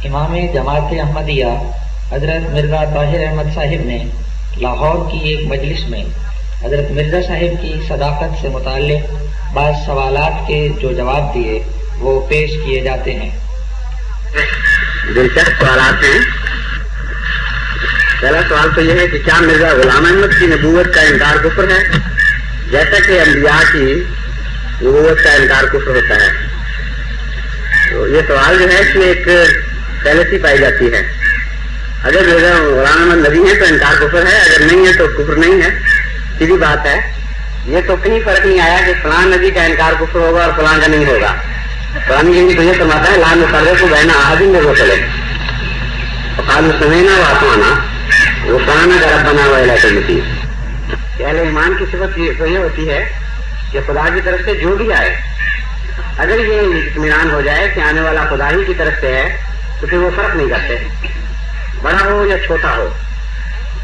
امام جماعت احمدیہ حضرت مرزا طاہر احمد صاحب نے لاہور کی ایک مجلس میں حضرت مرزا صاحب کی صداقت سے متعلق بعض سوالات کے جو جواب دیے وہ پیش کیے جاتے ہیں۔ دلچسپ سوالات ہیں۔ پہلا سوال تو یہ ہے کہ کیا مرزا غلام احمد کی نبوت کا انکار کفر ہے، جیسا کہ انبیاء کی نبوت کا انکار کفر ہوتا ہے؟ تو یہ سوال جو ہے اس میں ایک فیلسی پائی جاتی ہے۔ اگر مرزا غلام احمد نبی ہے تو انکار کفر ہے، اگر نہیں ہے تو کفر نہیں ہے، سیدھی بات ہے۔ یہ تو کہیں فرق نہیں آیا کہ فلاں نبی کا انکار کفر ہوگا اور فلاں کا نہیں ہوگا۔ قرآن تو یہ فرماتا ہے لا نفرق بین احد من رسلہ وقالوا سمعنا واطعنا غفرانک ربنا والیک المصیر۔ اہل ایمان کی صفت تو یہ ہوتی ہے کہ خدا کی طرف سے جو بھی آئے، اگر یہ اطمینان ہو جائے کہ آنے والا خدا ہی کی طرف سے ہے تو پھر وہ فرق نہیں کرتے، بڑا ہو یا چھوٹا ہو۔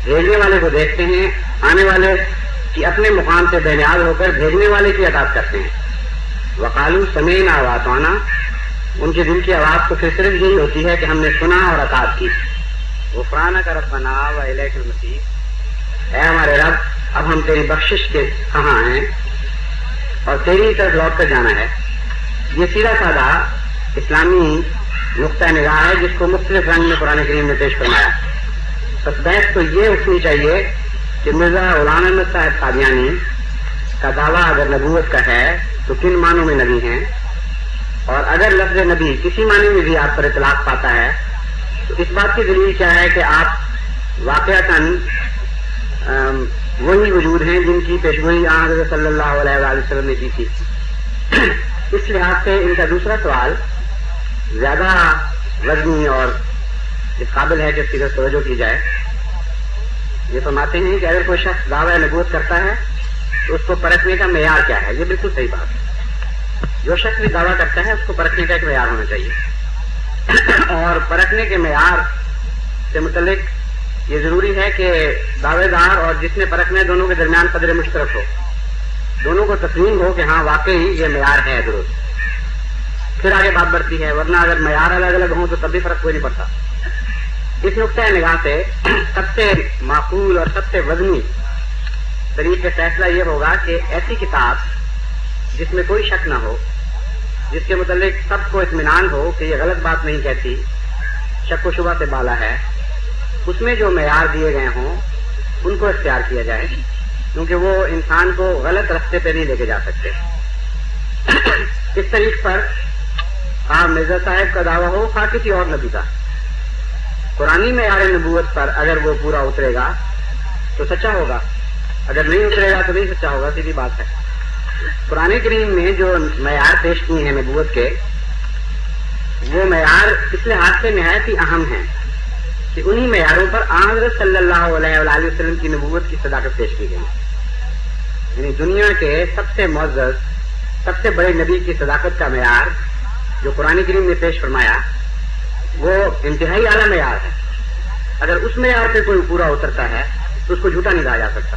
بھیجنے والے کو دیکھتے ہیں، آنے والے کی اپنے مقام سے بے نیاز ہو کر بھیجنے والے کی اطاعت کرتے ہیں۔ وقالوا سمعنا واطعنا، ان کے دل کی آواز تو پھر صرف یہی ہوتی ہے کہ ہم نے سنا اور اطاعت کی۔ غفرانک ربنا والیک المصیر، اے ہمارے رب اب ہم تیری بخشش کے کہاں ہیں اور تیری طرف لوٹ کر جانا ہے۔ یہ سیدھا سادہ اسلامی نقطہ نگاہ ہے جس کو مختلف رنگ میں قرآن کریم نے پیش فرمایا۔ بس بحث تو یہ اٹھنی چاہیے کہ مرزا غلام احمد صاحب قادیانی کا دعویٰ اگر نبوت کا ہے تو کن معنوں میں نبی ہیں، اور اگر لفظ نبی کسی معنی میں بھی آپ پر اطلاق پاتا ہے تو اس بات کی دلیل کیا ہے کہ آپ واقعتاً وہی وجود ہیں جن کی پیشگوئی حضرت صلی اللہ علیہ وآلہ وسلم نے کی تھی۔ اس لحاظ سے ان کا دوسرا سوال زیادہ وزنی اور اس قابل ہے کہ اس کی طرف توجہ کی جائے۔ یہ فرماتے ہیں کہ اگر کوئی شخص دعویٰ نبوت کرتا ہے تو اس کو پرکھنے کا معیار کیا ہے؟ یہ بالکل صحیح بات ہے۔ جو شخص بھی دعویٰ کرتا ہے اس کو پرکھنے کا ایک معیار ہونا چاہیے، اور پرکھنے کے معیار سے متعلق یہ ضروری ہے کہ دعوے دار اور جس نے پرکھنا ہے دونوں کے درمیان قدر مشترک ہو، دونوں کو تسلیم ہو کہ ہاں واقعی یہ معیار ہے درست، پھر آگے بات بڑھتی ہے، ورنہ اگر معیار الگ الگ ہوں تو تب بھی فرق کوئی نہیں پڑتا۔ اس نقطۂ نگاہ سے سب سے معقول اور سب سے وزنی طریقے فیصلہ یہ ہوگا کہ ایسی کتاب جس میں کوئی شک نہ ہو، جس کے متعلق سب کو اطمینان ہو کہ یہ غلط بات نہیں کہتی، شک و شبہ سے بالا ہے، اس میں جو معیار دیے گئے ہوں ان کو اختیار کیا جائے، کیونکہ وہ انسان کو غلط راستے پہ نہیں لے کے جا سکتے۔ اس طریق پر خواہ مرزا صاحب کا دعویٰ ہو خواہ کسی اور نبی کا، قرآنی معیار نبوت پر اگر وہ پورا اترے گا تو سچا ہوگا، اگر نہیں اترے گا تو نہیں سچا ہوگا، سیدھی بات ہے۔ قرآن کریم میں جو معیار پیش کیے ہیں نبوت کے، وہ معیار اس لحاظ سے نہایت ہی اہم ہیں کہ انہی معیاروں پر حضرت صلی اللہ علیہ وآلہ وسلم کی نبوت کی صداقت پیش کی گئی۔ یعنی دنیا کے سب سے معزز، سب سے بڑے نبی کی صداقت کا معیار جو قرآن کریم نے پیش فرمایا وہ انتہائی اعلیٰ معیار ہے۔ اگر اس معیار پہ کوئی پورا اترتا ہے تو اس کو جھوٹا نہیں کہا جا سکتا۔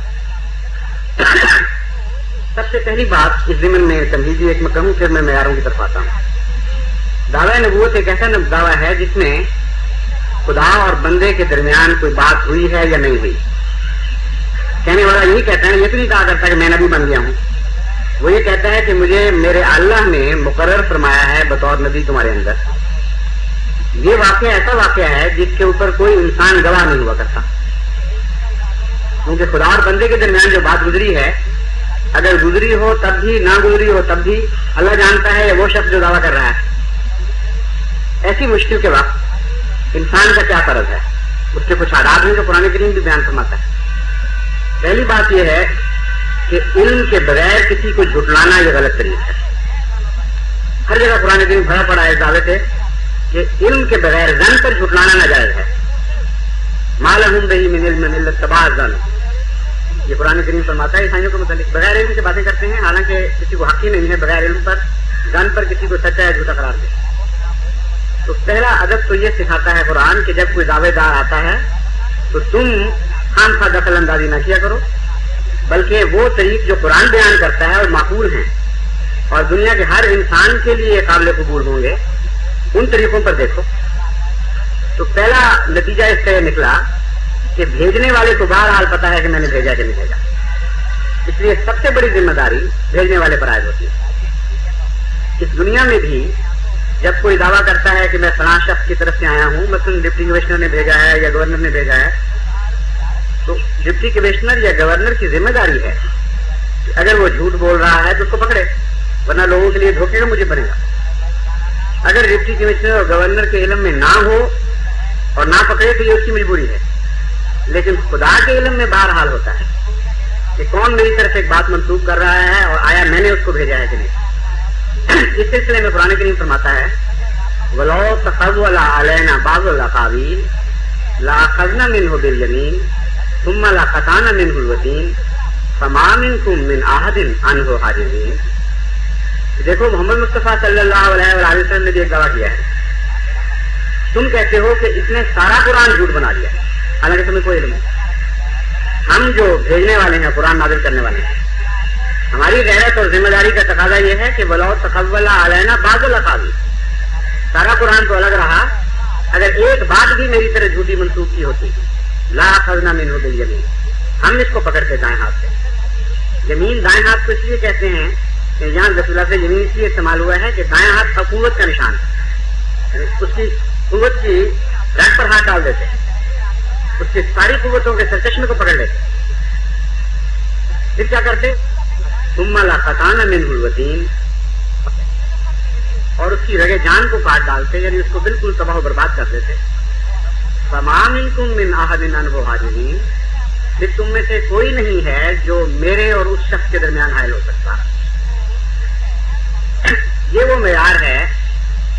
سب سے پہلی بات اس ضمن میں تمہیدی ایک میں کہوں، پھر میں معیاروں کی طرف آتا ہوں۔ دعویٰ نبوت ایک ایسا دعویٰ ہے جس میں خدا اور بندے کے درمیان کوئی بات ہوئی ہے یا نہیں ہوئی۔ کہنے والا یہی کہتا ہے، یہ تو نہیں کہا کرتا کہ میں نبی بن گیا ہوں، وہ یہ کہتا ہے کہ مجھے میرے اللہ نے مقرر فرمایا ہے بطور نبی تمہارے اندر۔ یہ واقعہ ایسا واقعہ ہے جس کے اوپر کوئی انسان گواہ نہیں ہوا کرتا، کیونکہ خدا اور بندے کے درمیان جو بات گزری ہے، اگر گزری ہو تب بھی، نہ گزری ہو تب بھی اللہ جانتا ہے، وہ شخص جو دعویٰ کر رہا ہے۔ ایسی مشکل کے وقت انسان کا کیا فرض ہے؟ اس کے کچھ آداب ہیں جو قرآن کریم بھی بیان فرماتا ہے۔ پہلی بات یہ ہے کہ علم کے بغیر کسی کو جھٹلانا یہ غلط طریقہ ہے۔ ہر جگہ قرآن کریم بھرا پڑا ہے اس دعوے سے کہ علم کے بغیر ظن پر جھٹلانا ناجائز ہے۔ ما لہم بہ من علم الا اتباع الظن، یہ قرآن کریم فرماتا ہے عیسائیوں کے متعلق بغیر علم سے باتیں کرتے ہیں، حالانکہ کسی کو حق ہی نہیں ہے بغیر علم پر ظن پر کسی کو سچا یا جھوٹا قرار دے۔ تو پہلا ادب تو یہ سکھاتا ہے قرآن کہ جب کوئی دعوے دار آتا ہے تو تم خام خواہ دخل اندازی نہ کیا کرو، بلکہ وہ طریق جو قرآن بیان کرتا ہے اور معقول ہیں اور دنیا کے ہر انسان کے لیے قابل قبول ہوں گے، ان طریقوں پر دیکھو۔ تو پہلا نتیجہ اس سے نکلا کہ بھیجنے والے کو بہرحال پتا ہے کہ میں نے بھیجا کہ نہیں بھیجا، اس لیے سب سے بڑی ذمہ داری بھیجنے والے پر عائد ہوتی ہے۔ اس دنیا میں بھی جب کوئی دعویٰ کرتا ہے کہ میں فلاں شخص کی طرف سے آیا ہوں، مثلا ڈپٹی کمشنر نے بھیجا ہے یا گورنر نے بھیجا ہے، تو ڈپٹی کمشنر یا گورنر کی ذمہ داری ہے کہ اگر وہ جھوٹ بول رہا ہے تو اس کو پکڑے، ورنہ لوگوں کے لیے دھوکے کا مجھے بنے گا۔ اگر ڈپٹی کمشنر اور گورنر کے علم میں نہ ہو اور نہ پکڑے تو یہ اس کی مجبوری ہے، لیکن خدا کے علم میں بہرحال ہوتا ہے کہ کون میری طرف ایک بات منسوخ کر رہا ہے اور آیا میں نے اس کو بھیجا ہے کہ نہیں۔ اس سلسلے میں قرآن کریم فرماتا ہے وَلَوْ تَقَوَّلَ عَلَيْنَا بَعْضُ الْأَقَاوِيلِ لَأَخَذْنَا مِنْهُ بِالْيَمِينِ ثُمَّ لَقَطَعْنَا مِنْهُ الْوَتِينَ فَمَا مِنْكُمْ مِنْ أَحَدٍ عَنْهُ حَاجِزِينَ۔ دیکھو محمد مصطفیٰ صلی اللہ علیہ وآلہ وسلم نے بھی ایک دعویٰ کیا ہے، تم کہتے ہو کہ اس نے سارا قرآن جھوٹ بنا دیا، حالانکہ تمہیں کوئی علم نہیں۔ ہم جو بھیجنے والے ہیں، قرآن نازل کرنے والے ہیں، ہماری غیرت اور ذمہ داری کا تقاضا یہ ہے کہ وَلَوْ تَقَوَّلَ عَلَيْنَا بَعْضُ الْأَقَاوِيلِ، سارا قرآن تو الگ رہا، اگر ایک بات بھی میری طرح جھوٹی منسوخ کی ہوتی لَأَخَذْنَا مِنْهُ بِالْيَمِينِ، ہم اس کو پکڑتے دائیں ہاتھ سے۔ یمین دائیں ہاتھ کو اس لیے کہتے ہیں کہ یہاں رسول اللہ سے یمین اس لیے استعمال ہوا ہے کہ دائیں ہاتھ قوت کا نشان ہے، اس کی قوت کی رگ پر ہاتھ ڈال دیتے ہیں، اس کی ساری قوتوں کے سرچشمے کو پکڑ لیتے، پھر کیا کرتے ثم لقطعنا منه الوتين، اور اس کی رگے جان کو کاٹ ڈالتے، یعنی اس کو بالکل تباہ و برباد کر دیتے۔ فما منکم من احد عنہ حاجزین، پھر تم میں سے کوئی نہیں ہے جو میرے اور اس شخص کے درمیان حائل ہو سکتا۔ یہ وہ معیار ہے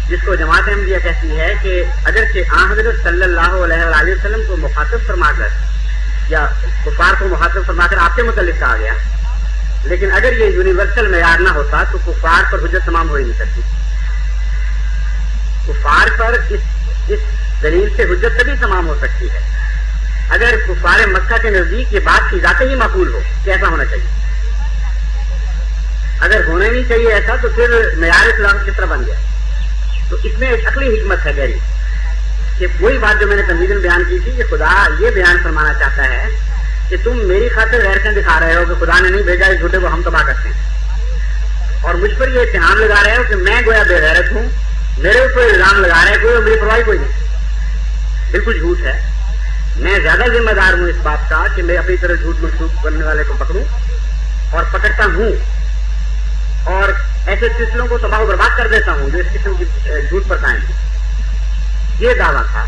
جس کو جماعت احمدیہ کہتی ہے کہ اگرچہ آن حضرت صلی اللہ علیہ وآلہ وسلم کو مخاطب فرما کر یا کفار کو مخاطب فرما کر آپ کے متعلق کہا گیا، لیکن اگر یہ یونیورسل معیار نہ ہوتا تو کفار پر حجت تمام ہو ہی نہیں سکتی۔ کفار پر اس دلیل سے حجت تبھی تمام ہو سکتی ہے اگر کفار مکہ کے نزدیک یہ بات کی ذات ہی معقول ہو کہ ایسا ہونا چاہیے۔ اگر ہونا نہیں چاہیے ایسا تو پھر معیار اسلام کس طرح بن گیا؟ تو اس میں ایک عقلی حکمت ہے گہری، کہ وہی بات جو میں نے تنویراً بیان کی تھی کہ خدا یہ بیان فرمانا چاہتا ہے کہ تم میری خاطر غیرتیں دکھا رہے ہو کہ خدا نے نہیں بھیجا، اس جھوٹے کو ہم تباہ کرتے ہیں، اور مجھ پر یہ اتہام لگا رہے ہو کہ میں گویا بے غیرت ہوں، میرے اوپر الزام لگا رہے کوئی اور میری پرواہ کوئی نہیں۔ بالکل جھوٹ ہے، میں زیادہ ذمہ دار ہوں اس بات کا کہ میں اپنی طرح جھوٹ منسوخ کرنے والے کو پکڑوں، اور پکڑتا ہوں، اور ایسے سلسلوں کو تباہ و برباد کر دیتا ہوں جو اس قسم کی جھوٹ پر قائم ہے۔ یہ دعویٰ تھا۔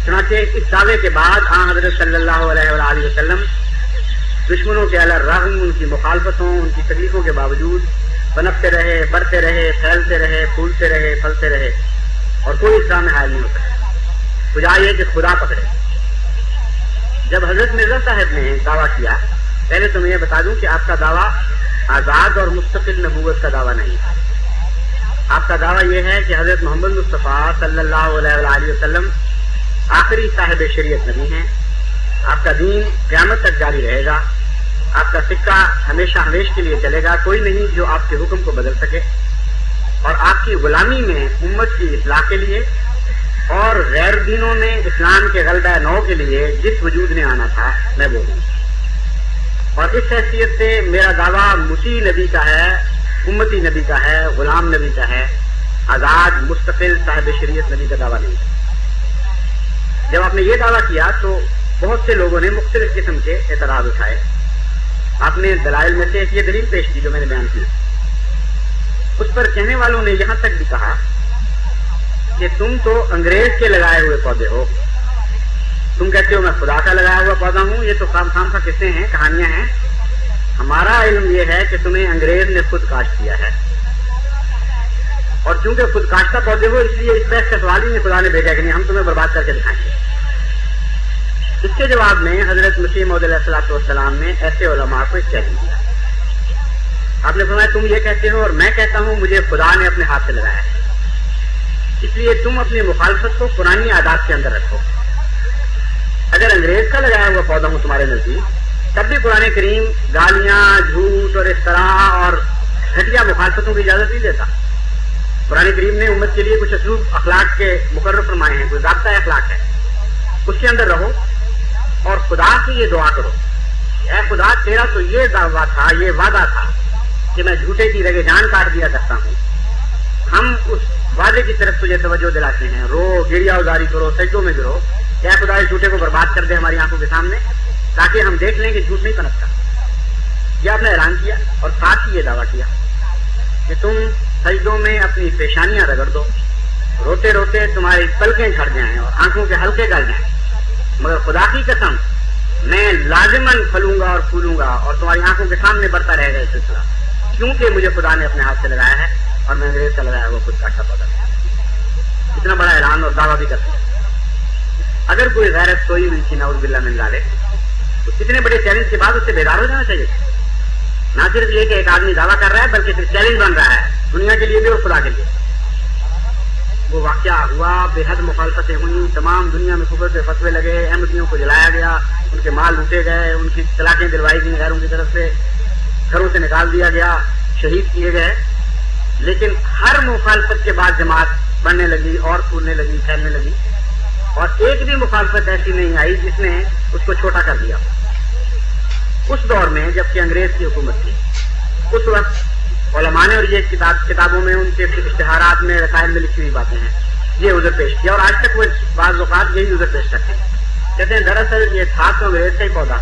چنانچہ اس دعوے کے بعد آن حضرت صلی اللہ علیہ وآلہ وسلم دشمنوں کے علی الرغم، ان کی مخالفتوں، ان کی تکلیفوں کے باوجود بنتے رہے، بڑھتے رہے، پھیلتے رہے، پھولتے رہے، پھلتے رہے، اور کوئی اسلام میں حائل نہیں ہو سکا، بجائے یہ کہ خدا پکڑے۔ جب حضرت مرزا صاحب نے دعویٰ کیا، پہلے تو میں یہ بتا دوں کہ آپ کا دعویٰ آزاد اور مستقل نبوت کا دعویٰ نہیں ہے۔ آپ کا دعویٰ یہ ہے کہ حضرت محمد مصطفیٰ صلی اللہ علیہ وآلہ وسلم آخری صاحب شریعت نبی ہیں، آپ کا دین قیامت تک جاری رہے گا، آپ کا سکہ ہمیشہ ہمیش کے لیے چلے گا، کوئی نہیں جو آپ کے حکم کو بدل سکے، اور آپ کی غلامی میں امت کی اصلاح کے لیے اور غیر دینوں میں اسلام کے غلبہ نو کے لیے جس وجود نے آنا تھا میں وہ ہوں، اور اس حیثیت سے میرا دعویٰ مطیع نبی کا ہے، امتی نبی کا ہے، غلام نبی کا ہے، آزاد مستقل صاحب شریعت نبی کا دعویٰ نہیں۔ جب آپ نے یہ دعویٰ کیا تو بہت سے لوگوں نے مختلف قسم کے اعتراض اٹھائے۔ آپ نے دلائل میں سے ایک یہ دلیل پیش کی جو میں نے بیان کی، اس پر کہنے والوں نے یہاں تک بھی کہا کہ تم تو انگریز کے لگائے ہوئے پودے ہو، تم کہتے ہو میں خدا کا لگایا ہوا پودا ہوں، یہ تو خام کا قصے ہیں، کہانیاں ہیں، ہمارا علم یہ ہے کہ تمہیں انگریز نے خود کاشت کیا ہے، اور چونکہ خود کاشتہ پودے ہو اس لیے اس بحث کا سوال ہی نہیں خدا نے بھیجا کہ نہیں ہم تمہیں برباد کر کے دکھائیں گے۔ اس کے جواب میں حضرت مسیح موعود علیہ الصلوۃ والسلام نے ایسے علماء کو اس چیلنج دیا۔ آپ نے فرمایا تم یہ کہتے ہو اور میں کہتا ہوں مجھے خدا نے اپنے ہاتھ سے لگایا ہے، اس لیے تم اپنی مخالفت کو قرآنی عادات کے اندر رکھو۔ اگر انگریز کا لگایا ہوا پودا ہوں تمہارے نزدیک، تب بھی قرآن کریم گالیاں، جھوٹ اور افتراء اور گھٹیا مخالفتوں کی اجازت نہیں دیتا۔ قرآن کریم نے امت کے لیے کچھ اسلوب اخلاق کے مقرر فرمائے ہیں، کوئی ضابطہ اخلاق ہے، اس کے اندر رہو اور خدا سے یہ دعا کرو، اے خدا تیرا تو یہ دعویٰ تھا، یہ وعدہ تھا کہ میں جھوٹے کی رگے جان کاٹ دیا کرتا ہوں، ہم اس وعدے کی طرف تجھے توجہ دلاتے ہیں، رو گریا ازاری کرو، سجدوں میں گرو، اے خدا اس جھوٹے کو برباد کر دے ہماری آنکھوں کے سامنے تاکہ ہم دیکھ لیں کہ جھوٹ نہیں پنپتا۔ یہ آپ نے اعلان کیا اور ساتھ ہی یہ دعویٰ کیا کہ تم سجدوں میں اپنی پیشانیاں رگڑ دو، روتے روتے تمہاری پلکیں جھڑ جائیں اور آنکھوں کے حلقے گل جائیں، مگر خدا کی قسم میں لازماً پھلوں گا اور پھولوں گا اور تمہاری آنکھوں کے سامنے بڑھتا رہے گا یہ سلسلہ، کیونکہ مجھے خدا نے اپنے ہاتھ سے لگایا ہے اور میں انگریز کا لگایا وہ خود کاٹتا پودا۔ اتنا بڑا اعلان اور دعویٰ بھی کرتے ہیں۔ اگر کوئی غیرت سوئی ہوئی تھی نعوذ باللہ من ذالک، تو کتنے بڑے چیلنج کے بعد اس سے بیدار ہو جانا چاہیے، نہ صرف یہ کہ ایک آدمی دعویٰ کر رہا ہے بلکہ پھر چیلنج بن رہا ہے دنیا کے لیے بھی اور خدا کے لیے۔ وہ واقعہ ہوا، بے حد مخالفتیں ہوئیں، تمام دنیا میں کفر کے فتوے لگے، احمدیوں کو جلایا گیا، ان کے مال لوٹے گئے، ان کی طلاقیں دلوائی گئیں غیروں کی طرف سے، گھروں سے نکال دیا گیا، شہید کیے گئے، لیکن ہر مخالفت کے بعد جماعت بڑھنے لگی اور پھولنے لگی، پھیلنے لگی، اور ایک بھی مخالفت ایسی نہیں آئی جس نے اس کو چھوٹا کر دیا۔ اس دور میں جبکہ انگریز کی حکومت تھی، اس وقت علماء نے اور یہ کتابوں میں ان کے اشتہارات میں رسائل میں لکھی ہوئی باتیں ہیں، یہ عذر پیش کیا، اور آج تک وہ بعض اوقات یہی عذر پیش کرتے ہیں، کہتے ہیں دراصل یہ تھا تو انگریز کا ہی پودا،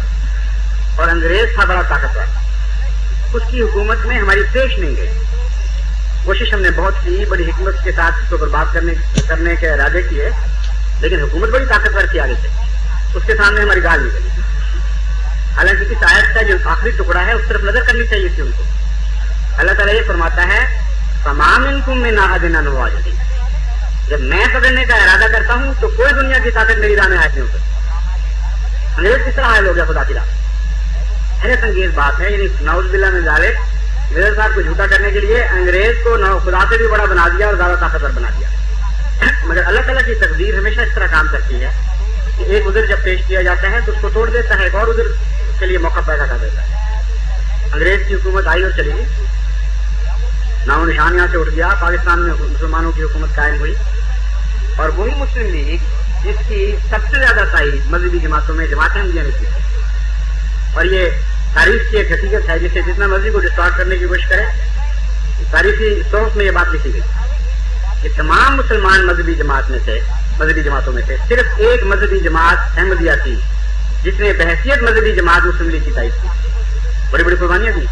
اور انگریز تھا بڑا طاقتور، اس کی حکومت میں ہماری پیش نہیں گئی، کوشش ہم نے بہت کی، بڑی حکمت کے ساتھ اس کو برباد کرنے کے ارادے کیے، لیکن حکومت بڑی طاقتور تھی آگے سے، اس کے سامنے ہماری گال نہیں گئی۔ حالانکہ اس آیت کا جو آخری ٹکڑا ہے اس طرف نظر کرنی چاہیے تھی ان کو۔ اللہ تعالیٰ یہ فرماتا ہے تمام انکم میں نہ نواز، جب میں پکڑنے کا ارادہ کرتا ہوں تو کوئی دنیا کی طاقت میری راہ میں حائل نہیں ہو سکتی۔ انگریز کس طرح حائل ہو گیا خدا کی راہ؟ حیرت انگیز بات ہے، یعنی نعوذ باللہ من ذالک، میرے صاحب کو جھوٹا کرنے کے لیے انگریز کو خدا سے بھی بڑا بنا دیا اور زیادہ طاقتور بنا دیا۔ مگر اللہ تعالیٰ کی تقدیر ہمیشہ اس طرح کام کرتی ہے کہ ایک عذر جب پیش کیا جاتا ہے تو اس کو توڑ دیتا ہے، ایک اور عذر کے لیے موقع پیدا کر دیتا ہے۔ انگریز کی حکومت آئی اور چلی گئی، نام و نشان یہاں سے اٹھ گیا، پاکستان میں مسلمانوں کی حکومت قائم ہوئی، اور وہی مسلم لیگ جس کی سب سے زیادہ تائید مذہبی جماعتوں میں جماعت احمدیہ نے کی، اور یہ تاریخ کی ایک حقیقت ہے جسے جتنا مرضی کو ڈسٹارٹ کرنے کی کوشش کرے، تاریخی صحف میں یہ بات لکھی گئی کہ تمام مسلمان مذہبی جماعتوں میں سے صرف ایک مذہبی جماعت احمدیہ تھی جس نے بحیثیت مذہبی جماعت مسلم لیگ کی تائید کی، بڑی بڑی قربانیاں دی،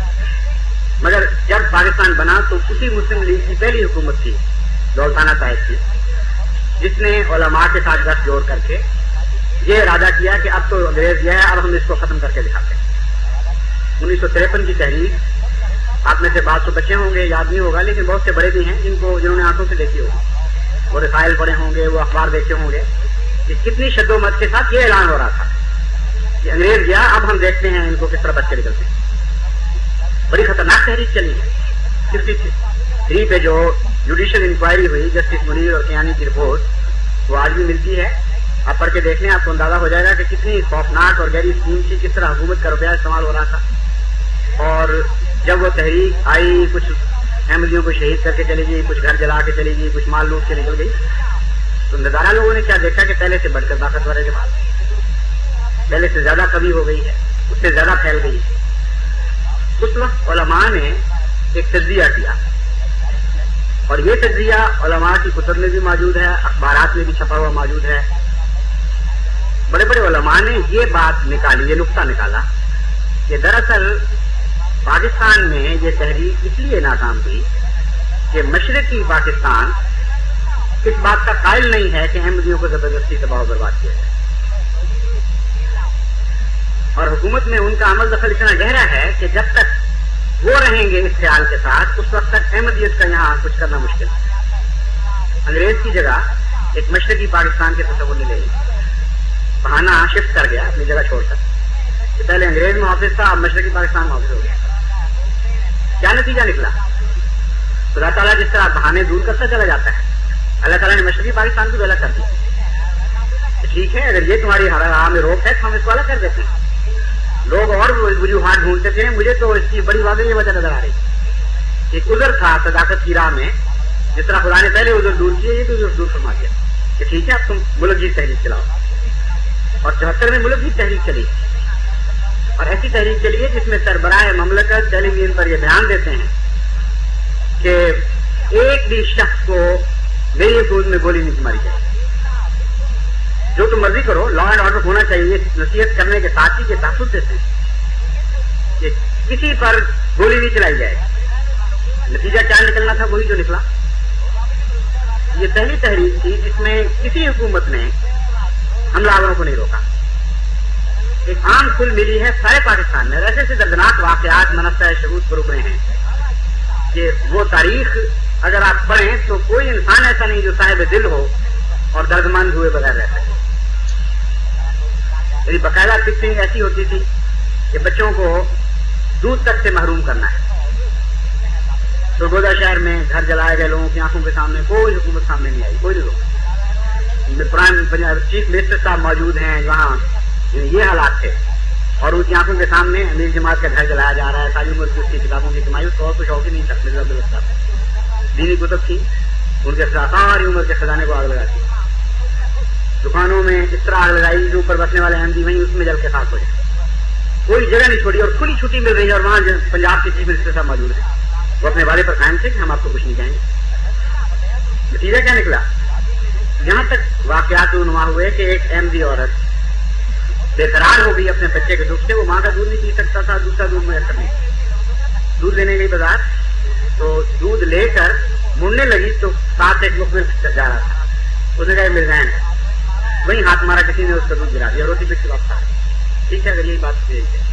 مگر جب پاکستان بنا تو اسی مسلم لیگ کی پہلی حکومت تھی دولتانہ صاحب کی، جس نے علماء کے ساتھ گٹھ جوڑ کر کے یہ ارادہ کیا کہ اب تو انگریز یہ ہے، اب ہم اس کو ختم کر کے دکھاتے ہیں۔ 1953 کی تحریک، آپ میں سے بعض تو بچے ہوں گے، یاد نہیں ہوگا، لیکن بہت سے بڑے بھی ہیں جنہوں نے آنکھوں سے دیکھی ہوگی، وہ رسائل پڑھے ہوں گے، وہ اخبار دیکھے ہوں گے کہ کتنی شد و مت کے ساتھ یہ اعلان ہو رہا تھا کہ انگریز گیا، اب ہم دیکھتے ہیں ان کو کس طرح بچے نکلتے ہیں۔ بڑی خطرناک تحریک چلی ہے۔ 53 پہ جو جوڈیشل انکوائری ہوئی جسٹس منیر اور کیانی کی رپورٹ، وہ آج بھی ملتی ہے، آپ پڑھ کے دیکھ لیں، آپ کو اندازہ ہو جائے گا کہ کتنی خوفناک اور گہری اسکیم تھی، کس طرح حکومت کا روپیہ استعمال ہو رہا تھا۔ اور جب وہ تحریک آئی، کچھ احمدیوں کو شہید کر کے چلی گئی، کچھ گھر جلا کے چلی گئی، کچھ مال لوٹ کے نکل گئی، تو نظارہ لوگوں نے کیا دیکھا کہ پہلے سے بڑھ کر طاقتور ہے جماعت، پہلے سے زیادہ کبھی ہو گئی ہے، اس سے زیادہ پھیل گئی ہے۔ اس وقت علماء نے ایک تجزیہ کیا، اور یہ تجزیہ علماء کی کتب میں بھی موجود ہے، اخبارات میں بھی چھپا ہوا موجود ہے۔ بڑے بڑے علماء نے یہ بات نکالی، یہ نقطہ نکالا کہ دراصل پاکستان میں یہ تحریک اس لیے ناکام ہوئی کہ مشرقی پاکستان اس بات کا قائل نہیں ہے کہ احمدیوں کو زبردستی تباہ و برباد کیا جائے، اور حکومت میں ان کا عمل دخل اتنا گہرا ہے کہ جب تک وہ رہیں گے اس خیال کے ساتھ، اس وقت تک احمدیت کا یہاں کچھ کرنا مشکل ہے۔ انگریز کی جگہ ایک مشرقی پاکستان کے تصور نے لے لی، بہانہ شفٹ کر گیا اپنی جگہ چھوڑ کر، کہ پہلے انگریز محافظ تھا، اب مشرقی پاکستان محافظ ہو گیا۔ کیا نتیجہ نکلا؟ خدا تعالیٰ جس طرح بہانے دور کرتا چلا جاتا ہے، اللہ تعالیٰ نے مشرقی پاکستان کو بھی الگ کر دی۔ ٹھیک ہے، اگر یہ تمہاری راہ میں روک ہے تو ہم اس کو الگ کر دیتے ہیں۔ لوگ اور وجوہات ڈھونڈتے تھے، مجھے تو اس کی بڑی واضح یہ وجہ نظر آ رہی، ایک عذر تھا صداقت کی راہ میں جس طرح خدا نے پہلے ادھر دور کیے یہ تو ادھر دور فرما دیا کہ ٹھیک ہے اب تم ملک جیت تحریک چلاؤ. اور 74 میں ملک جیت تحریک چلی اور ایسی تحریک چلی ہے جس میں سربراہ مملکت ٹیلی ویژن پر یہ بیان دیتے ہیں کہ ایک بھی شخص کو میری حدود میں گولی نہیں ماری جائے. جو تم مرضی کرو لا اینڈ آرڈر ہونا چاہیے. نصیحت کرنے کے ساتھ ہی کے تحفظ دیتے ہیں کہ کسی پر گولی نہیں چلائی جائے. نتیجہ کیا نکلنا تھا وہی جو نکلا. یہ پہلی تحریک تھی جس میں کسی حکومت نے حملہ آوروں کو نہیں روکا. ایک عام کھل ملی ہے سارے پاکستان میں. ایسے ایسے دردناک واقعات منصہ شہود پر ابھرے ہیں کہ وہ تاریخ اگر آپ پڑھیں تو کوئی انسان ایسا نہیں جو صاحب دل ہو اور دردمند ہوئے بغیر رہ سکے. یعنی باقاعدہ فکسنگ ایسی ہوتی تھی کہ بچوں کو دودھ تک سے محروم کرنا ہے. سرگودا شہر میں گھر جلائے گئے لوگوں کی آنکھوں کے سامنے کوئی حکومت سامنے نہیں آئی, کوئی نہیں روکا. پرائم چیف منسٹر صاحب موجود ہیں جہاں یہ حالات تھے اور ان کی آنکھوں کے سامنے امیر جماعت کا گھر جلایا جا رہا ہے. ساری عمر کی اس کی کتابوں کی کمائی اس کو اور کچھ شوق ہی نہیں تھا. دینی کتب تھی ان کے ساری عمر کے خزانے کو آگ لگاتی. دکانوں میں اس طرح آگ لگائی جو اوپر بسنے والے احمدی وہیں اس میں جل کے خاک ہو جائے. کوئی جگہ نہیں چھوڑی اور کھلی چھٹی مل رہی ہے. اور وہاں پنجاب کے چیف منسٹر صاحب موجود ہیں. وہ اپنے والے پر قائم تھے کہ ہم آپ کو کچھ نہیں کہیں گے. نتیجہ کیا نکلا؟ یہاں تک واقعات رونما ہوئے کہ ایک احمدی عورت بے قرار ہو گئی اپنے بچے کے دکھ سے. وہ ماں کا دودھ نہیں پی سکتا تھا, دوسرا دودھ میسر نہیں. دودھ لینے گئی بازار تو دودھ لے کر مڑنے لگی تو ساتھ ایک مخبر جا رہا تھا. اس نے کہا میرے بہن ہے. وہیں ہاتھ مارا کسی نے, اس کا دودھ گرا دیا, روٹی پیٹ کے واپس آ. ٹھیک ہے اگر یہی بات صحیح ہے.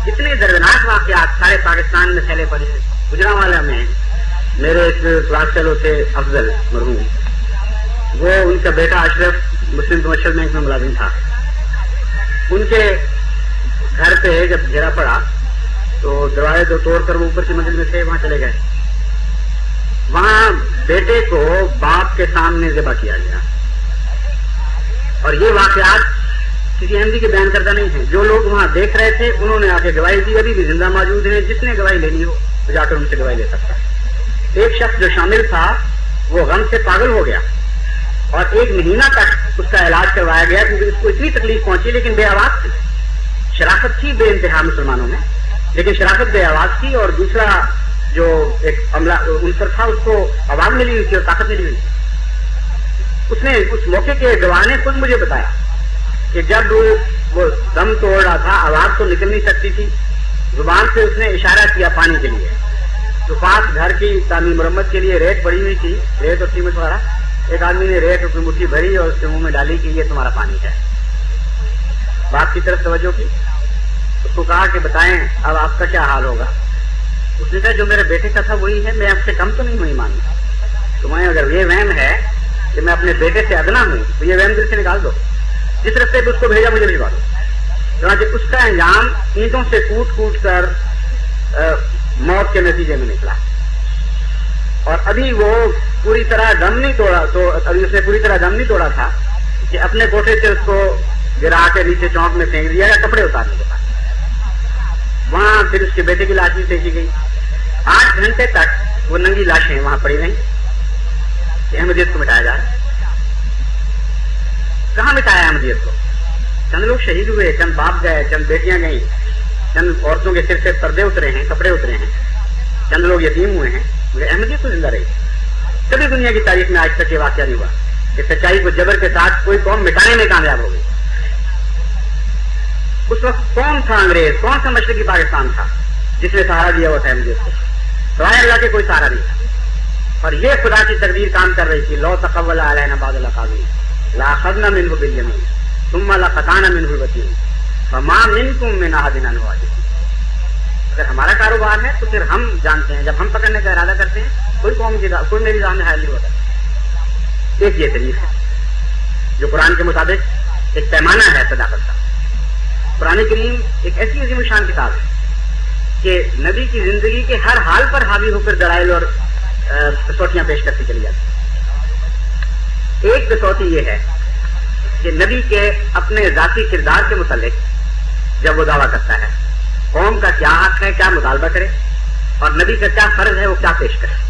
اتنے دردناک واقعات سارے پاکستان میں پھیلے پڑے ہیں. گجرانوالہ میں میرے ایک کلاس فیلو تھے افضل مرحوم, وہ ان کا بیٹا اشرف مسلم کمرشل بینک میں ملازم تھا. ان کے گھر پہ جب گھیرا پڑا تو دروازے تو توڑ کر وہ اوپر کی منزل میں تھے, وہاں چلے گئے. وہاں بیٹے کو باپ کے سامنے ذبح کیا گیا. اور یہ واقعات کسی احمدی کے بیان کردہ نہیں ہیں. جو لوگ وہاں دیکھ رہے تھے انہوں نے آ کے گواہی دی, ابھی بھی زندہ موجود ہیں. جس نے گواہی لینی ہو تو جا کر ان سے گواہی لے سکتا ہے. ایک شخص جو شامل تھا وہ غم سے پاگل ہو گیا اور 1 مہینہ تک اس کا علاج کروایا گیا کیونکہ اس کو اتنی تکلیف پہنچی, لیکن بے آواز تھی. شرافت تھی بے انتہا مسلمانوں میں, لیکن شرافت بے آواز تھی. اور دوسرا جو ایک عملہ عنصر تھا اس کو آواز ملی ہوئی تھی اور طاقت ملی ہوئی تھی. اس نے اس موقع کے گواہ نے خود مجھے بتایا کہ جب وہ دم توڑ رہا تھا آواز تو نکل نہیں سکتی تھی, زبان سے اس نے اشارہ کیا پانی کے لیے. تو پاس گھر کی تعمیر مرمت کے لیے ریت پڑی ہوئی تھی, ریت اور سیمنٹ وغیرہ. ایک آدمی نے ریت اپنی مٹھی بھری اور اس کے منہ میں ڈالی کہ یہ تمہارا پانی ہے. باپ کی طرف توجہ کی, اس کو کہا کہ بتائیں اب آپ کا کیا حال ہوگا. اس نے کہا جو میرے بیٹے کا تھا وہی ہے, میں آپ سے کم تو نہیں ہوئی مانتا. تمہیں اگر یہ وہم ہے کہ میں اپنے بیٹے سے ادنا ہوں تو یہ وہم دل سے نکال دو. جس رستے پہ اس کو بھیجا مجھے بھجوا دو. چنانچہ اس کا انجام اینٹوں سے کوٹ کوٹ کر موت کے نتیجے میں نکلا. اور ابھی وہ پوری طرح دم نہیں توڑا, تو ابھی اس نے پوری طرح دم نہیں توڑا تھا کہ اپنے کوٹھے سے اس کو گرا کے نیچے چونک میں پھینک دیا یا کپڑے اتارنے کے بعد. وہاں پھر اس کے بیٹے کی لاش بھی پھینکی گئی. 8 گھنٹے تک وہ ننگی لاشیں وہاں پڑی رہیں کہ احمدیت کو مٹایا جا رہا ہے. کہاں مٹایا احمدیت کو؟ چند لوگ شہید ہوئے, چند باپ گئے, چند بیٹیاں گئیں, چند عورتوں کے سر سے پردے اترے ہیں, کپڑے اترے ہیں, چند لوگ یتیم ہوئے ہیں, مگر احمدیت تو زندہ رہی. کبھی دنیا کی تاریخ میں آج تک یہ واقعہ نہیں ہوا کہ سچائی کو جبر کے ساتھ کوئی قوم مٹانے میں کامیاب ہو گئی. اس وقت کون تھا انگریز, کون سا مشرقی پاکستان تھا جس نے سہارا دیا ہوا تھا احمدیت کو؟ سوائے اللہ کے کوئی سہارا نہیں تھا. اور یہ خدا کی تقدیر کام کر رہی تھی. لو تقول علینا بعض الاقاویل لاخذنا منه بالیمین ثم لقطعنا منه الوتین فما منکم من احد عنہ حاجز. اگر ہمارا کاروبار ہے تو پھر ہم جانتے ہیں, جب ہم پکڑنے کا ارادہ کرتے ہیں کوئی میری راہ میں حائل نہیں ہوتا. ایک یہ طریق ہے جو قرآن کے مطابق ایک پیمانہ ہے صداقت کا. قرآن کریم ایک ایسی عظیم شان کتاب ہے کہ نبی کی زندگی کے ہر حال پر حاوی ہو کر دلائل اور کسوٹیاں پیش کرتی چلی جاتی. ایک کسوٹی یہ ہے کہ نبی کے اپنے ذاتی کردار کے متعلق جب وہ دعویٰ کرتا ہے, قوم کا کیا حق ہے, کیا مطالبہ کرے, اور نبی کا کیا فرض ہے وہ کیا پیش کرے.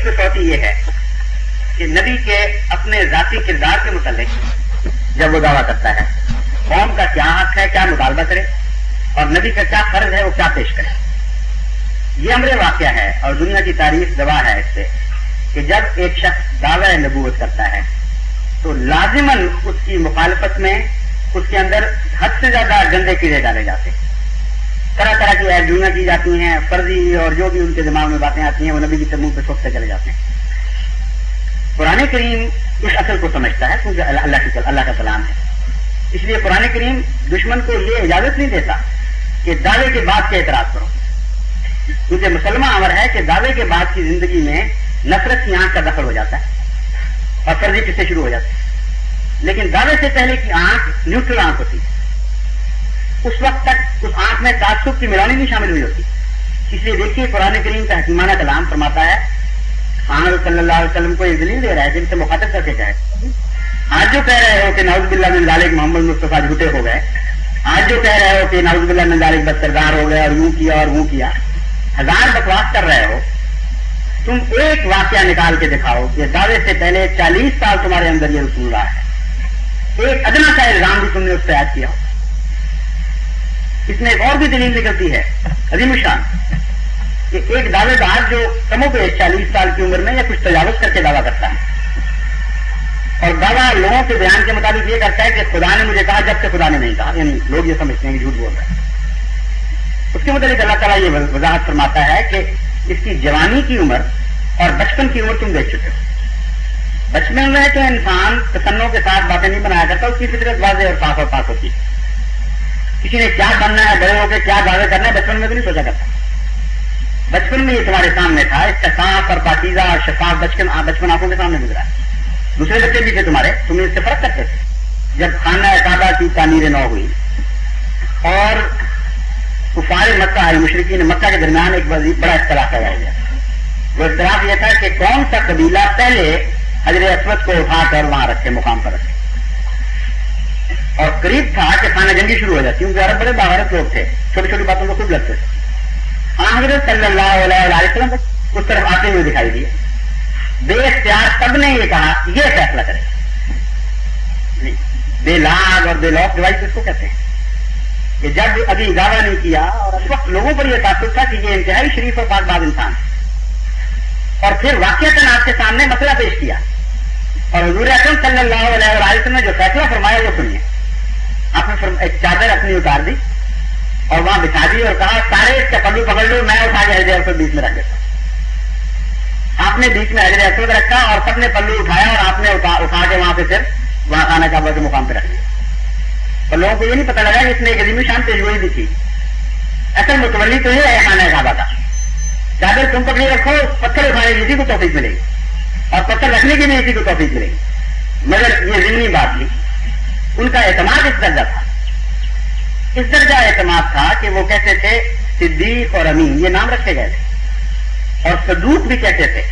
کسوٹی یہ ہے کہ نبی کے اپنے ذاتی کردار کے متعلق جب وہ دعویٰ کرتا ہے قوم کا کیا حق ہے، کیا مطالبہ کرے، اور نبی کا کیا فرض ہے وہ کیا پیش کرے. یہ امر واقعہ ہے اور دنیا کی تاریخ گواہ ہے اس سے کہ جب ایک شخص دعوی نبوت کرتا ہے تو لازماً اس کی مخالفت میں اس کے اندر حد سے زیادہ گندے کیڑے ڈالے جاتے ہیں، طرح طرح کی ایڈیاں کی جاتی ہیں، فرضی اور جو بھی ان کے دماغ میں باتیں آتی ہیں وہ نبی کی منہ پہ سوکھتے چلے جاتے ہیں. قرآن کریم اس اصل کو سمجھتا ہے کیونکہ اللہ کا کلام ہے. اس لیے قرآن کریم دشمن کو یہ اجازت نہیں دیتا کہ دعوے کے بعد کے اعتراض کرو، کیونکہ مسلمان امر ہے کہ دعوے کے بعد کی زندگی میں نفرت کی آنکھ کا دخل ہو جاتا ہے اور فرضی قصے شروع ہو جاتے ہیں. لیکن دعوے سے پہلے کی آنکھ نیوٹرل آنکھ ہوتی، اس وقت تک اس آنکھ میں تعصب کی ملانی نہیں شامل ہوئی ہوتی. اس لیے دیکھیے قرآن کریم کا حکیمانہ کلام فرماتا ہے، محمد صلی اللہ علیہ وسلم کو ایک دلیل دے رہا ہے جن سے مخاطب کر کے کہے آج جو کہہ رہے ہو کہ نعوذ باللہ من ذالک محمد مصطفیٰ جھوٹے ہو گئے، آج جو کہہ رہے ہو کہ نعوذ باللہ من ذالک بد کردار ہو گئے اور یوں کیا اور وہ کیا، ہزار بکواس کر رہے ہو. تم ایک واقعہ نکال کے دکھاؤ کہ دعوے سے پہلے 40 سال تمہارے اندر یہ رسول رہا ہے، ایک ادنا سا الزام بھی تم نے اس پہ عائد کیا ہو. اس میں ایک اور بھی دلیل نکلتی ہے عظیم الشان کہ ایک دعوے دار جو کم و بیش 40 سال کی عمر میں یا کچھ تجاوز کر کے دعویٰ کرتا ہے اور دعویٰ لوگوں کے بیان کے مطابق یہ کرتا ہے کہ خدا نے مجھے کہا جب سے خدا نے نہیں کہا، یعنی لوگ یہ سمجھتے ہیں کہ جھوٹ بول رہا ہے. اس کے متعلق اللہ تعالیٰ یہ وضاحت فرماتا ہے کہ اس کی جوانی کی عمر اور بچپن کی عمر تم دیکھ چکے ہو. بچپن میں تو انسان تسنوں کے ساتھ باتیں نہیں بنایا کرتا، اس کی فطرت واضح اور صاف اور پاک ہوتی ہے. کسی نے کیا بننا ہے، بڑے ہو کے کیا دعوے کرنا ہے، بچپن میں تو نہیں سوچا کرتا. بچپن میں یہ تمہارے سامنے تھا، اس کا صاف اور پاکیزہ اور شفاف بچپن آنکھوں کے سامنے گزرا. دوسرے بچے بھی تھے تمہارے، تم اس سے فرق کرتے تھے. جب خانہ کعبہ کی تعمیر نو ہوئی اور کفار مکہ مشرکین مکہ کے درمیان ایک بڑا اختلاف پیدا ہو گیا. وہ اختلاف یہ تھا کہ کون سا قبیلہ پہلے حجر اسود کو اٹھا کر وہاں رکھے، مقام پر رکھے. اور قریب تھا کہ خانہ جنگی شروع ہو جاتی، کیونکہ عرب بڑے باغرت لوگ تھے، چھوٹی چھوٹی باتوں کو خوب لگتے تھے. حضرت صلی اللہ علیہ وسلم اس طرف آتے ہوئے دکھائی دیے. بے اختیار سب نے یہ کہا یہ فیصلہ کرے. بے لاگ اور بے لوک ڈیوائس اس کو کہتے ہیں کہ جب ابھی دعویٰ نہیں کیا اور اس وقت لوگوں پر یہ تعصب تھا کہ یہ انتہائی شریف اور پاک باز انسان ہے، اور پھر واقعتاً آپ کے سامنے مسئلہ پیش کیا اور حضور اکرم صلی اللہ علیہ وسلم نے جو فیصلہ فرمایا وہ سنیے. آپ نے ایک چادر اپنی اتار دی اور وہاں بچھا دی اور کہا سارے اس کا پلو پکڑ لو، میں اٹھا کے حجر اسود بیچ میں رکھ دیتا. آپ نے بیچ میں حجر اسود رکھا اور سب نے پلو اٹھایا اور آپ نے اٹھا کے وہاں پہ پھر وہاں خانہ کعبہ کے مقام پہ رکھ دیا. اور لوگوں کو یہ نہیں پتا لگا کہ اس نے ایک عظیم شان پیشگوئی بھی تھی. اصل متولی تو یہ ہے خانہ کعبہ کا. چادر تم پکڑی رکھو، پتھر اٹھانے کی اسی کو توفیق ملے گی اور پتھر رکھنے کی بھی اسی کو توفیق ملے گی. مگر یہ ضمنی بات تھی، ان کا اعتماد اس درجہ تھا، اس درجہ اعتماد تھا کہ وہ کہتے تھے صدیق اور امین، یہ نام رکھے گئے تھے. اور صدوق بھی کہتے تھے،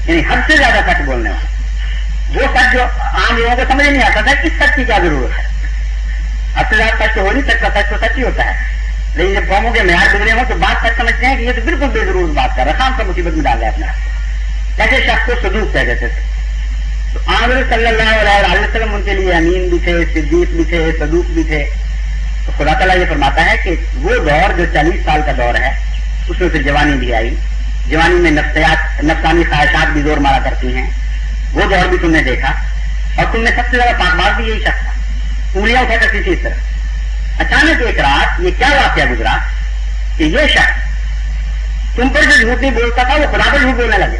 یعنی حد سے زیادہ سچ بولنے والا. وہ سچ جو عام لوگوں کو سمجھ نہیں آتا تھا کہ اس سچ کی کیا ضرورت ہے. حد سے زیادہ سچ تو ہو نہیں سکتا، سچ تو سچ ہی ہوتا ہے. لیکن جب قوموں کے معیار گزرے ہوں تو بات سچ سمجھتے ہیں کہ یہ تو بالکل بے ضرور بات کر رہا، خام کا مصیبت میں ڈال دیا اپنا. ایسے شخص کو صدوق کہہ دیتے تھے. تو حضرت صلی اللہ علیہ وسلم ان کے لیے امین بھی تھے، صدیق بھی تھے، صدوق بھی تھے. تو خدا تعالیٰ یہ فرماتا ہے کہ وہ دور جو 40 سال کا دور ہے اس میں پھر جوانی بھی آئی. جوانی میں نفسانی خواہشات بھی زور مارا کرتی ہیں. وہ دور بھی تم نے دیکھا اور تم نے سب سے زیادہ پاکباز بھی یہی شخص تھا، انگلیاں اٹھا کرتی تھی اس طرح. اچانک ایک رات یہ کیا واقعہ گزرا کہ یہ شخص تم پر جو جھوٹ نہیں بولتا تھا وہ خدا پر جھوٹ بولنے لگے.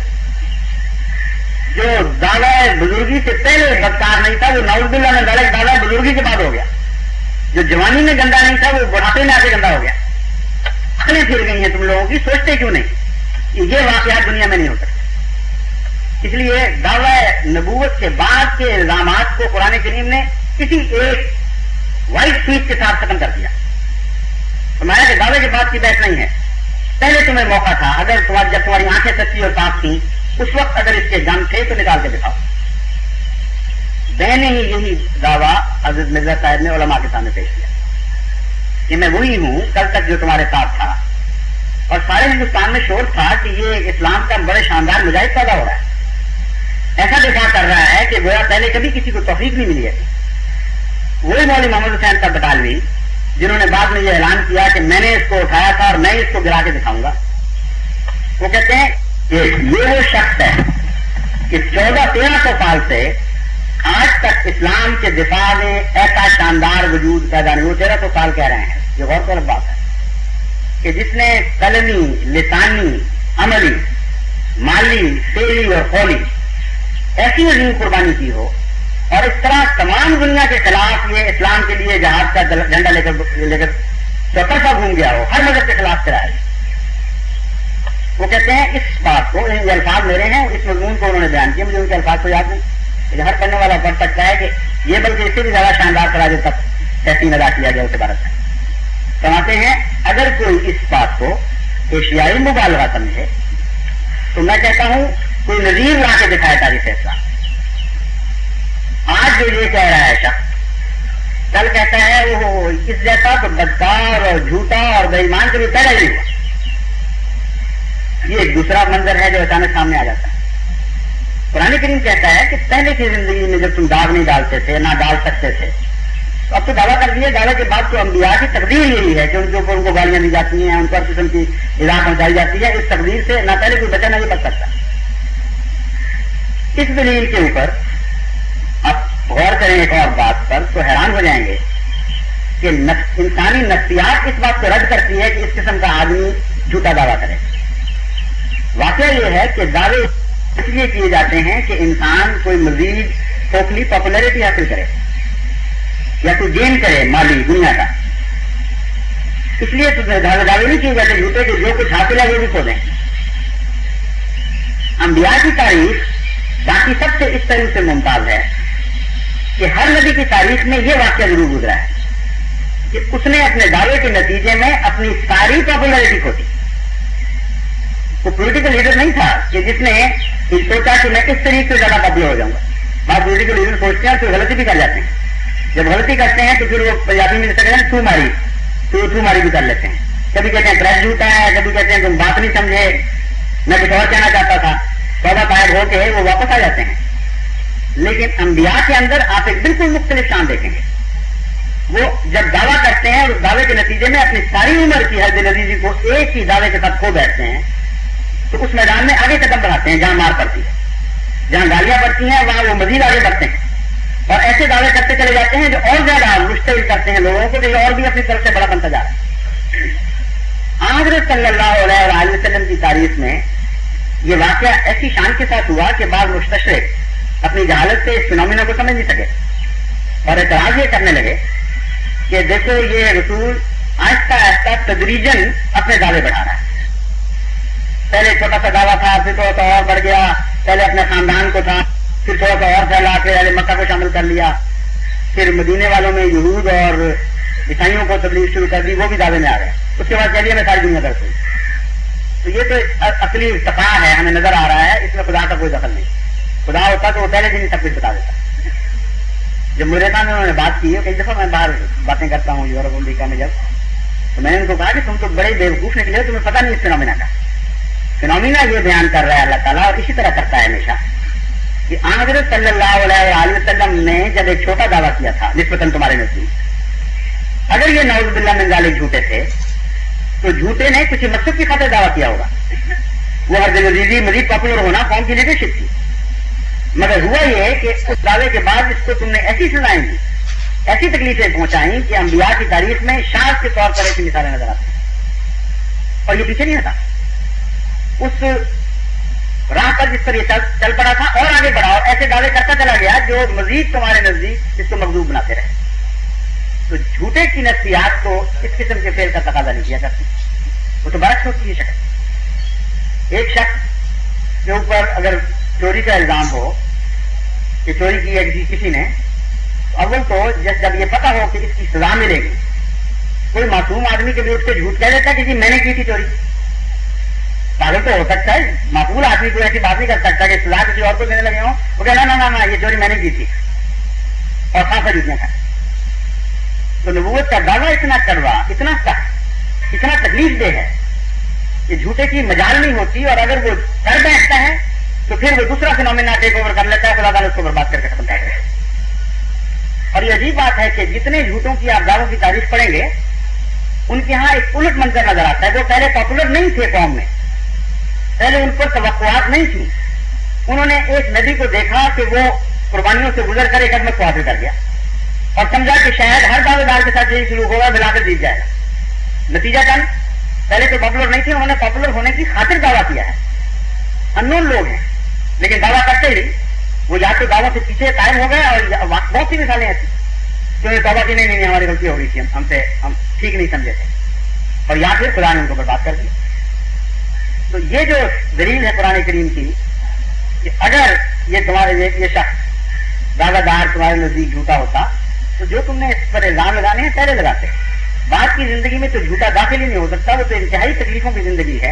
جو دعویٰ بزرگی سے پہلے بدکار نہیں تھا وہ نعوذ باللہ من ذالک دعویٰ بزرگی کے بعد ہو گیا. جو جوانی میں گندا نہیں تھا وہ بڑھاپے میں آ کے گندا ہو گیا. عقلیں پھر گئی ہیں تم لوگوں کی، سوچتے کیوں نہیں کہ یہ واقعات دنیا میں نہیں ہو سکتے. اس لیے دعویٰ نبوت کے بعد کے الزامات کو قرآن کریم نے کسی ایک وائٹ سویچ کے ساتھ ختم کر دیا. فرمایا کہ دعوے کے بعد کی بحث نہیں ہے. پہلے تمہیں موقع تھا، اگر جب تمہاری آنکھیں سچی اور صاف تھیں اس وقت اگر اس کے گم تھے تو نکال کے دکھاؤ. میں نے ہی یہی دعویٰ حضرت مرزا صاحب نے علماء کے سامنے پیش کیا کہ میں وہی ہوں کل تک جو تمہارے ساتھ تھا. اور سارے ہندوستان میں شور تھا کہ یہ اسلام کا بڑے شاندار مجاہد پیدا ہو رہا ہے، ایسا دکھا کر رہا ہے کہ گویا پہلے کبھی کسی کو توفیق نہیں ملی ہے. وہی مولوی محمد حسین صاحب بٹالوی جنہوں نے بعد میں یہ اعلان کیا کہ میں نے اس کو اٹھایا تھا اور میں اس کو گرا کے دکھاؤں گا، وہ کہتے ہیں کہ یہ وہ شخص ہے کہ 1400-1300 سال سے آج تک اسلام کے دفاع میں ایسا شاندار وجود پیدا نہیں. وہ 1300 سال کہہ رہے ہیں، یہ غور طلب بات ہے کہ جس نے قلمی، لسانی، عملی، مالی، فعلی اور قولی ایسی عظیم قربانی کی ہو، اور اس طرح تمام دنیا کے خلاف یہ اسلام کے لیے جہاد کا جھنڈا لے کر چوترفا گھوم گیا ہو، ہر مذہب کے خلاف چلا ہے. وہ کہتے ہیں اس بات کو، یہ الفاظ میرے ہیں، اس مضمون کو انہوں نے بیان کیا، مجھے ان کے الفاظ کو یاد نہیں، ہر پڑھنے والا پڑھ سکتا ہے کہ یہ بلکہ اس سے بھی زیادہ شاندار تراج تک تحسین ادا کیا گیا اس عبارت میں. سماتے ہیں اگر کوئی اس بات کو ایشیائی مبالغہ سمجھے تو میں کہتا ہوں کوئی نظیر لا کے دکھائے تاریخ اسلام. آج جو یہ کہہ رہا ہے شخص کل کہتا ہے وہ اس جیسا تو بدکار اور جھوٹا اور بے ایمان کبھی پیدا نہیں ہوا. یہ ایک دوسرا منظر ہے جو اچانک سامنے آ جاتا ہے. قرآن کریم کہتا ہے کہ پہلے کی زندگی میں جب تم داغ نہیں ڈالتے تھے، نہ ڈال سکتے تھے، تو اب تو دعویٰ کر دیا. دعوے کے بعد تو انبیاء کی تقدیر یہی ہے کہ ان کے اوپر ان کو گالیاں دی جاتی ہیں، ان پر قسم کی ایذا پہنچائی جاتی ہے. اس تقدیر سے نہ پہلے کوئی بچہ نہیں بچ سکتا. اس دلیل کے اوپر آپ غور کریں ایک اور بات پر تو حیران ہو جائیں گے کہ انسانی نفسیات اس بات کو رد کرتی ہے کہ اس قسم کا آدمی جھوٹا دعویٰ کرے. واقعہ یہ ہے کہ دعوے اس لیے کیے جاتے ہیں کہ انسان کوئی مزید ٹوٹلی پاپولیرٹی حاصل کرے یا کوئی گین کرے مالی دنیا کا. اس لیے دعوے نہیں کیے جاتے جھوٹے کہ جو کچھ حاصل ہے وہ بھی کھو دیں. انبیاء کی تاریخ باقی سب سے اس طرح سے ممتاز ہے کہ ہر نبی کی تاریخ میں یہ واقعہ ضرور گزرا ہے کہ اس نے اپنے دعوے کے نتیجے میں اپنی ساری پاپولیرٹی کھو دی. وہ پولیٹیکل لیڈر نہیں تھا کہ جس نے سوچا کہ میں اس طریقے سے زیادہ پاپولر ہو جاؤں گا. بعض پولیٹیکل لیڈر سوچتے ہیں تو غلطی بھی کر جاتے ہیں. جب غلطی کرتے ہیں تو پھر وہ پنجابی میں جیسے کہتے ہیں تو ماری بھی کر لیتے ہیں. کبھی کہتے ہیں پریس جھوٹا ہے، کبھی کہتے ہیں تم بات نہیں سمجھے، میں کچھ اور کہنا چاہتا تھا، توبہ طائب ہو کے وہ واپس آ جاتے ہیں. لیکن انبیاء کے اندر آپ ایک بالکل مختلف شان دیکھیں گے. وہ جب دعویٰ کرتے ہیں اور اس دعوے کے نتیجے میں اپنی ساری عمر کی حد نظیری کو ایک ہی دعوے کے ساتھ کھو بیٹھتے ہیں تو اس میدان میں آگے قدم بڑھاتے ہیں. جہاں مار پڑتی ہے، جہاں گالیاں پڑتی ہیں، وہاں وہ مزید آگے بڑھتے ہیں اور ایسے دعوے کرتے چلے جاتے ہیں جو اور زیادہ مشتعل کرتے ہیں لوگوں کو کہ اور بھی اپنی طرف سے بڑا بنتا جا رہا ہے. حضرت صلی اللہ علیہ وسلم کی تاریخ میں یہ واقعہ ایسی شان کے ساتھ ہوا کہ بعض مستشرق اپنی جہالت سے اس فینومینا کو سمجھ نہیں سکے اور اعتراض یہ کرنے لگے کہ دیکھو یہ رسول آہستہ آہستہ تدریجن اپنے دعوے بڑھا رہا ہے. پہلے چھوٹا سا دعویٰ تھا، پھر تھوڑا سا اور بڑھ گیا، پہلے اپنے خاندان کو تھا، پھر تھوڑا سا اور پھیلا کے اہل مکہ کو شامل کر لیا، پھر مدینے والوں میں یہود اور عیسائیوں کو تبلیغ شروع کر دی، وہ بھی دعوے میں آ گئے. اس کے بعد چلیے میں ساری دنیا درس ہوئی. تو یہ تو اصلی ارتقا ہے، ہمیں نظر آ رہا ہے، اس میں خدا کا کوئی دخل نہیں. خدا ہوتا تو وہ پہلے دن ہی سب کچھ بتا دیتا. جب میرے سامنے انہوں نے بات کی ہے، کئی دفعہ میں باہر باتیں کرتا ہوں یورپ امریکہ میں، جب تو میں نے ان کو کہا کہ تم تو بڑے بیوقوف نکلے، تمہیں پتہ نہیں اس فینومینا کا. فینومینا یہ بیان کر رہا ہے اللہ تعالیٰ اور اسی طرح کرتا ہے ہمیشہ کہ حضرت صلی اللہ علیہ وسلم نے جب ایک چھوٹا دعویٰ کیا تھا نسبتاً تمہارے نزدیک، اگر یہ نعوذ باللہ من ذالک جھوٹے تھے تو جھوٹے نے کچھ مقصد کی خاطر دعویٰ کیا ہوگا. وہ ہر دل مزید پاپولر ہونا قوم کی لیڈرشپ تھی. مگر ہوا یہ کہ اس دعوے کے بعد اس کو تم نے ایسی سزائیں دی، ایسی تکلیفیں پہنچائیں کہ انبیاء کی تاریخ میں شاذ کے طور پر ایسی مثالیں نظر آتی ہیں. اور یہ پیچھے نہیں ہٹا، اس راہ پر جس پر یہ چل پڑا تھا اور آگے بڑھا اور ایسے دعوے کرتا چلا گیا جو مزید تمہارے نزدیک اس کو مغلوب بناتے رہے. تو جھوٹے کی نفسیات کو اس قسم کے فعل کا تقاضا نہیں کیا کرتی. وہ تو برعکس ہوتی ہے شکل. ایک شخص کے اوپر اگر چوری کا الزام ہو کہ چوری کی ہے کسی نے، اول تو جب یہ پتا ہو کہ اس کی سزا ملے گی، کوئی معصوم آدمی کے بھی اٹھ کے جھوٹ کہہ دیتا کہ جی میں نے کی تھی چوری. پاگل تو ہو سکتا ہے، معقول آدمی کوئی ایسی بات نہیں کر سکتا کہ سزا کسی اور کو دینے لگے ہوں، وہ کہنا نہ یہ چوری میں نے کی تھی اور خاصا جیتنے کا. تو نبوت کا دعویٰ اتنا کڑوا، اتنا سخت، اتنا تکلیف دہ ہے کہ جھوٹے کی مجال نہیں ہوتی، اور اگر وہ کر بیٹھتا ہے تو پھر وہ دوسرا فینومینا ٹیک اوور کر لیتا ہے، خدا تعالیٰ اس کو برباد کر کے ختم کر دیتا ہے۔ اور یہ عجیب بات ہے کہ جتنے جھوٹوں کی آپ دعووں کی تاریخ پڑھیں گے ان کے ہاں ایک الٹ منظر نظر آتا ہے۔ وہ پہلے پاپولر نہیں تھے قوم میں، پہلے ان پر توقعات نہیں تھی، انہوں نے ایک ندی کو دیکھا کہ وہ قربانیوں سے گزر کر ایک عظمت کو حاصل کر گیا اور سمجھا کہ شاید ہر دعوے دار کے ساتھ یہی سلوک ہوگا، ملا کر جیت جائے گا۔ نتیجہ کن پہلے تو پاپولر نہیں تھے، انہوں نے پاپولر ہونے کی خاطر دعویٰ کیا ہے۔ انون لوگ ہیں لیکن دعویٰ کرتے ہی نہیں، وہ یا تو دعویٰ سے پیچھے قائم ہو گئے، اور بہت سی مثالیں ایسی تو یہ توبہ کی نہیں ہماری غلطی ہو گئی تھی، ہم ٹھیک نہیں سمجھے تھے، اور یا پھر خدا نے ان کو برباد کر دیا۔ تو یہ جو دلیل ہے قرآن کریم کی کہ اگر یہ تمہارے یہ شخص دعویٰ دار تمہارے نزدیک جھوٹا ہوتا تو جو تم نے اس پر الزام لگانے ہیں پہلے لگاتے۔ بعد کی زندگی میں تو جھوٹا داخل ہی نہیں ہو سکتا، وہ تو انتہائی تکلیفوں کی زندگی ہے،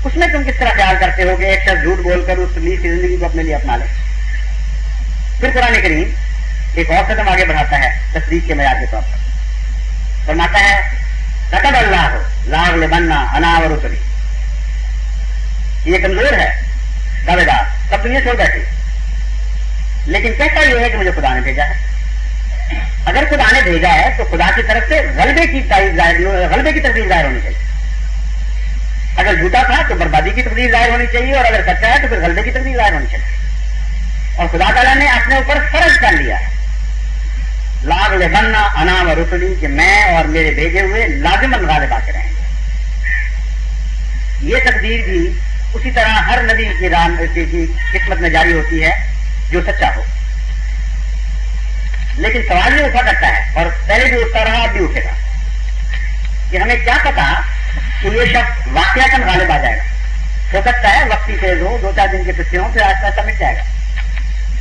اس میں تم کس طرح خیال کرتے ہو کہ ایک شخص جھوٹ بول کر اس تکلیف کی زندگی کو اپنے لیے اپنا لے۔ پھر قرآن کریم ایک اور قدم آگے بڑھاتا ہے تصدیق کے معیار کے طور پر، فرماتا ہے کتب اللہ لا اغلبن انا ورسلی۔ یہ کمزور ہے دعوے دار، سب دنیا چھوڑ بیٹھی، لیکن کہتا یہ ہے کہ مجھے خدا نے بھیجا ہے۔ اگر خدا نے بھیجا ہے تو خدا کی طرف سے غلبے کی تقدیر ظاہر ہونی چاہیے۔ اگر جھوٹا تھا تو بربادی کی تقدیر ظاہر ہونی چاہیے، اور اگر سچا ہے تو پھر غلبے کی تقدیر ظاہر ہونی چاہیے۔ اور خدا تعالیٰ نے اپنے اوپر فرض کر لیا ہے لا اغلبن انا ورسلی، کہ میں اور میرے بھیجے ہوئے لازماً غالب آ کے رہیں گے۔ یہ تقدیر بھی اسی طرح ہر نبی کی قسمت میں جاری ہوتی ہے جو سچا ہو۔ لیکن سوال یہ اٹھا کرتا ہے، اور پہلے بھی اٹھتا رہا اب بھی اٹھے گا، کہ ہمیں کیا پتا کہ یہ شخص واقعتاً غالب آ جائے گا۔ ہو سکتا ہے وقتی تیز ہو، 2-4 دن کے پچھے ہوں، پھر آہستہ آہستہ مٹ جائے گا۔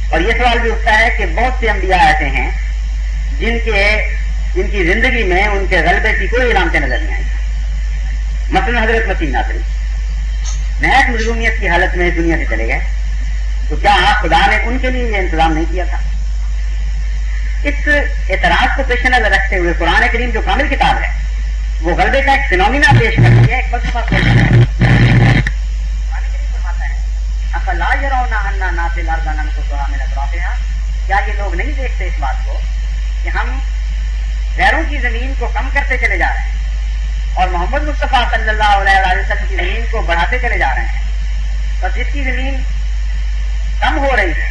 اور یہ سوال بھی اٹھتا ہے کہ بہت سے انبیاء ایسے ہیں جن کی زندگی میں ان کے غلبے کی کوئی علامتیں نظر نہیں آئی۔ مثلا حضرت مسیح ناصری نہایت مظلومیت کی حالت میں دنیا سے چلے گئے، تو کیا خدا نے ان کے لیے یہ انتظام نہیں کیا تھا؟ اس اعتراض کو پیش نظر رکھتے ہوئے قرآن کریم جو کامل کتاب ہے وہ غلبے کا ایک فینومینا پیش کرتی ہے، ایک فلسفہ پیش کرتی ہے۔ قرآن کریم فرماتا ہے افلا یرون انا ناتی الارض ننقصها من اطرافها، کیا یہ لوگ نہیں دیکھتے اس بات کو کہ ہم غیروں کی زمین کو کم کرتے چلے جا رہے ہیں اور محمد مصطفیٰ صلی اللہ علیہ وسلم کی زمین کو بڑھاتے چلے جا رہے ہیں؟ بس جس کی زمین کم ہو رہی ہے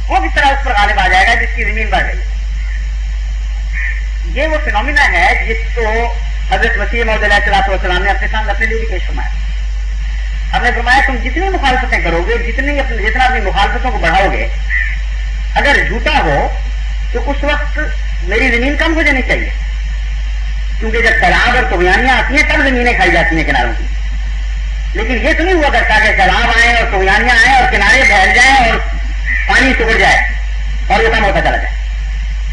وہ کس طرح اس پر غالب آ جائے گا جس کی زمین بڑھ رہی ہے؟ یہ وہ فینومینا ہے جس کو حضرت مسیح موعود علیہ السلام نے اپنے سامنے اپنے لیے بھی پیش فرمایا۔ ہم نے فرمایا تم جتنی مخالفتیں کرو گے، جتنا اپنی مخالفتوں کو بڑھاؤ گے، اگر جھوٹا ہو تو اس وقت میری زمین کم ہو جانی چاہیے، کیونکہ جب سیلاب اور طغیانیاں آتی ہیں تب زمینیں کھائی جاتی ہیں کناروں کی۔ لیکن یہ تو نہیں ہوا کرتا کہ سیلاب آئیں اور طغیانیاں آئیں اور کنارے پھیل جائیں اور پانی سکڑ جائے اور وہ کم ہوتا چلا جائے۔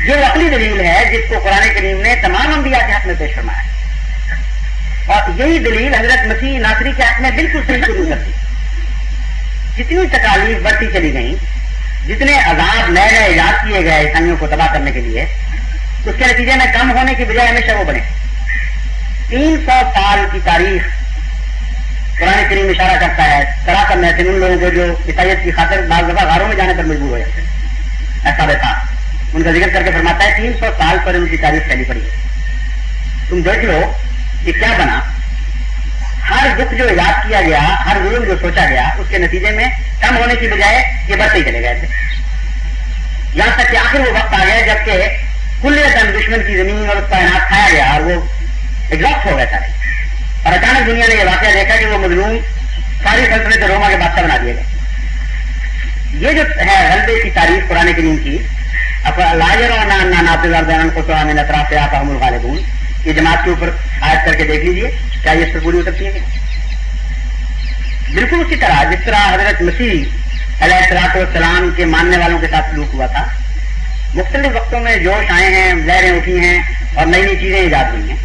یہ عقلی دلیل ہے جس کو قرآن کریم نے تمام انبیاء کے حق میں پیش فرمایا، اور یہی دلیل حضرت مسیح ناصری کے حق میں بالکل صحیح شروع کرتی۔ جتنی تکالیف بڑھتی چلی گئیں، جتنے عذاب نئے نئے ایجاد کیے گئے عیسائیوں کو تباہ کرنے کے لیے، اس کے نتیجے میں کم ہونے کی بجائے ہمیشہ وہ بنے۔ 300 سال کی تاریخ قرآن کریم اشارہ کرتا ہے سراکر محسن ان لوگوں کو جو عیسائیت کی خاطر بعض دفعہ غاروں میں جانے پر مجبور ہو جاتے ہیں، ایسا ویسا ان کا ذکر کر کے فرماتا ہے 300 سال پر ان کی تاریخ پھیلی پڑی ہے۔ تم دیکھ لو کہ کیا بنا، ہر دکھ جو ایجاد کیا گیا، ہر ظلم جو سوچا گیا، اس کے نتیجے میں کم ہونے کی بجائے یہ بڑھتے ہی چلے گئے تھے، یہاں تک کہ آخر وہ وقت آ گیا جبکہ کلیتاً دشمن کی زمین اور اس کا اناج کھایا گیا اور وہ ایگزاسٹ ہو گئے سارے، اور اچانک دنیا نے یہ واقعہ دیکھا کہ وہ مظلوم ساری سلطنت روما کے بادشاہ بنا دیے گئے۔ یہ جو ہے غلبے کی تاریخ قرآن کریم کی، یہ جماعت کے اوپر آیت کر کے دیکھ لیجئے، کیا یہ اس پر پوری اترتی ہے؟ بالکل اسی طرح جس طرح حضرت مسیح علیہ السلام کے ماننے والوں کے ساتھ سلوک ہوا تھا، مختلف وقتوں میں جوش آئے ہیں، لہریں اٹھی ہیں اور نئی نئی چیزیں ایجاد ہوئی ہیں۔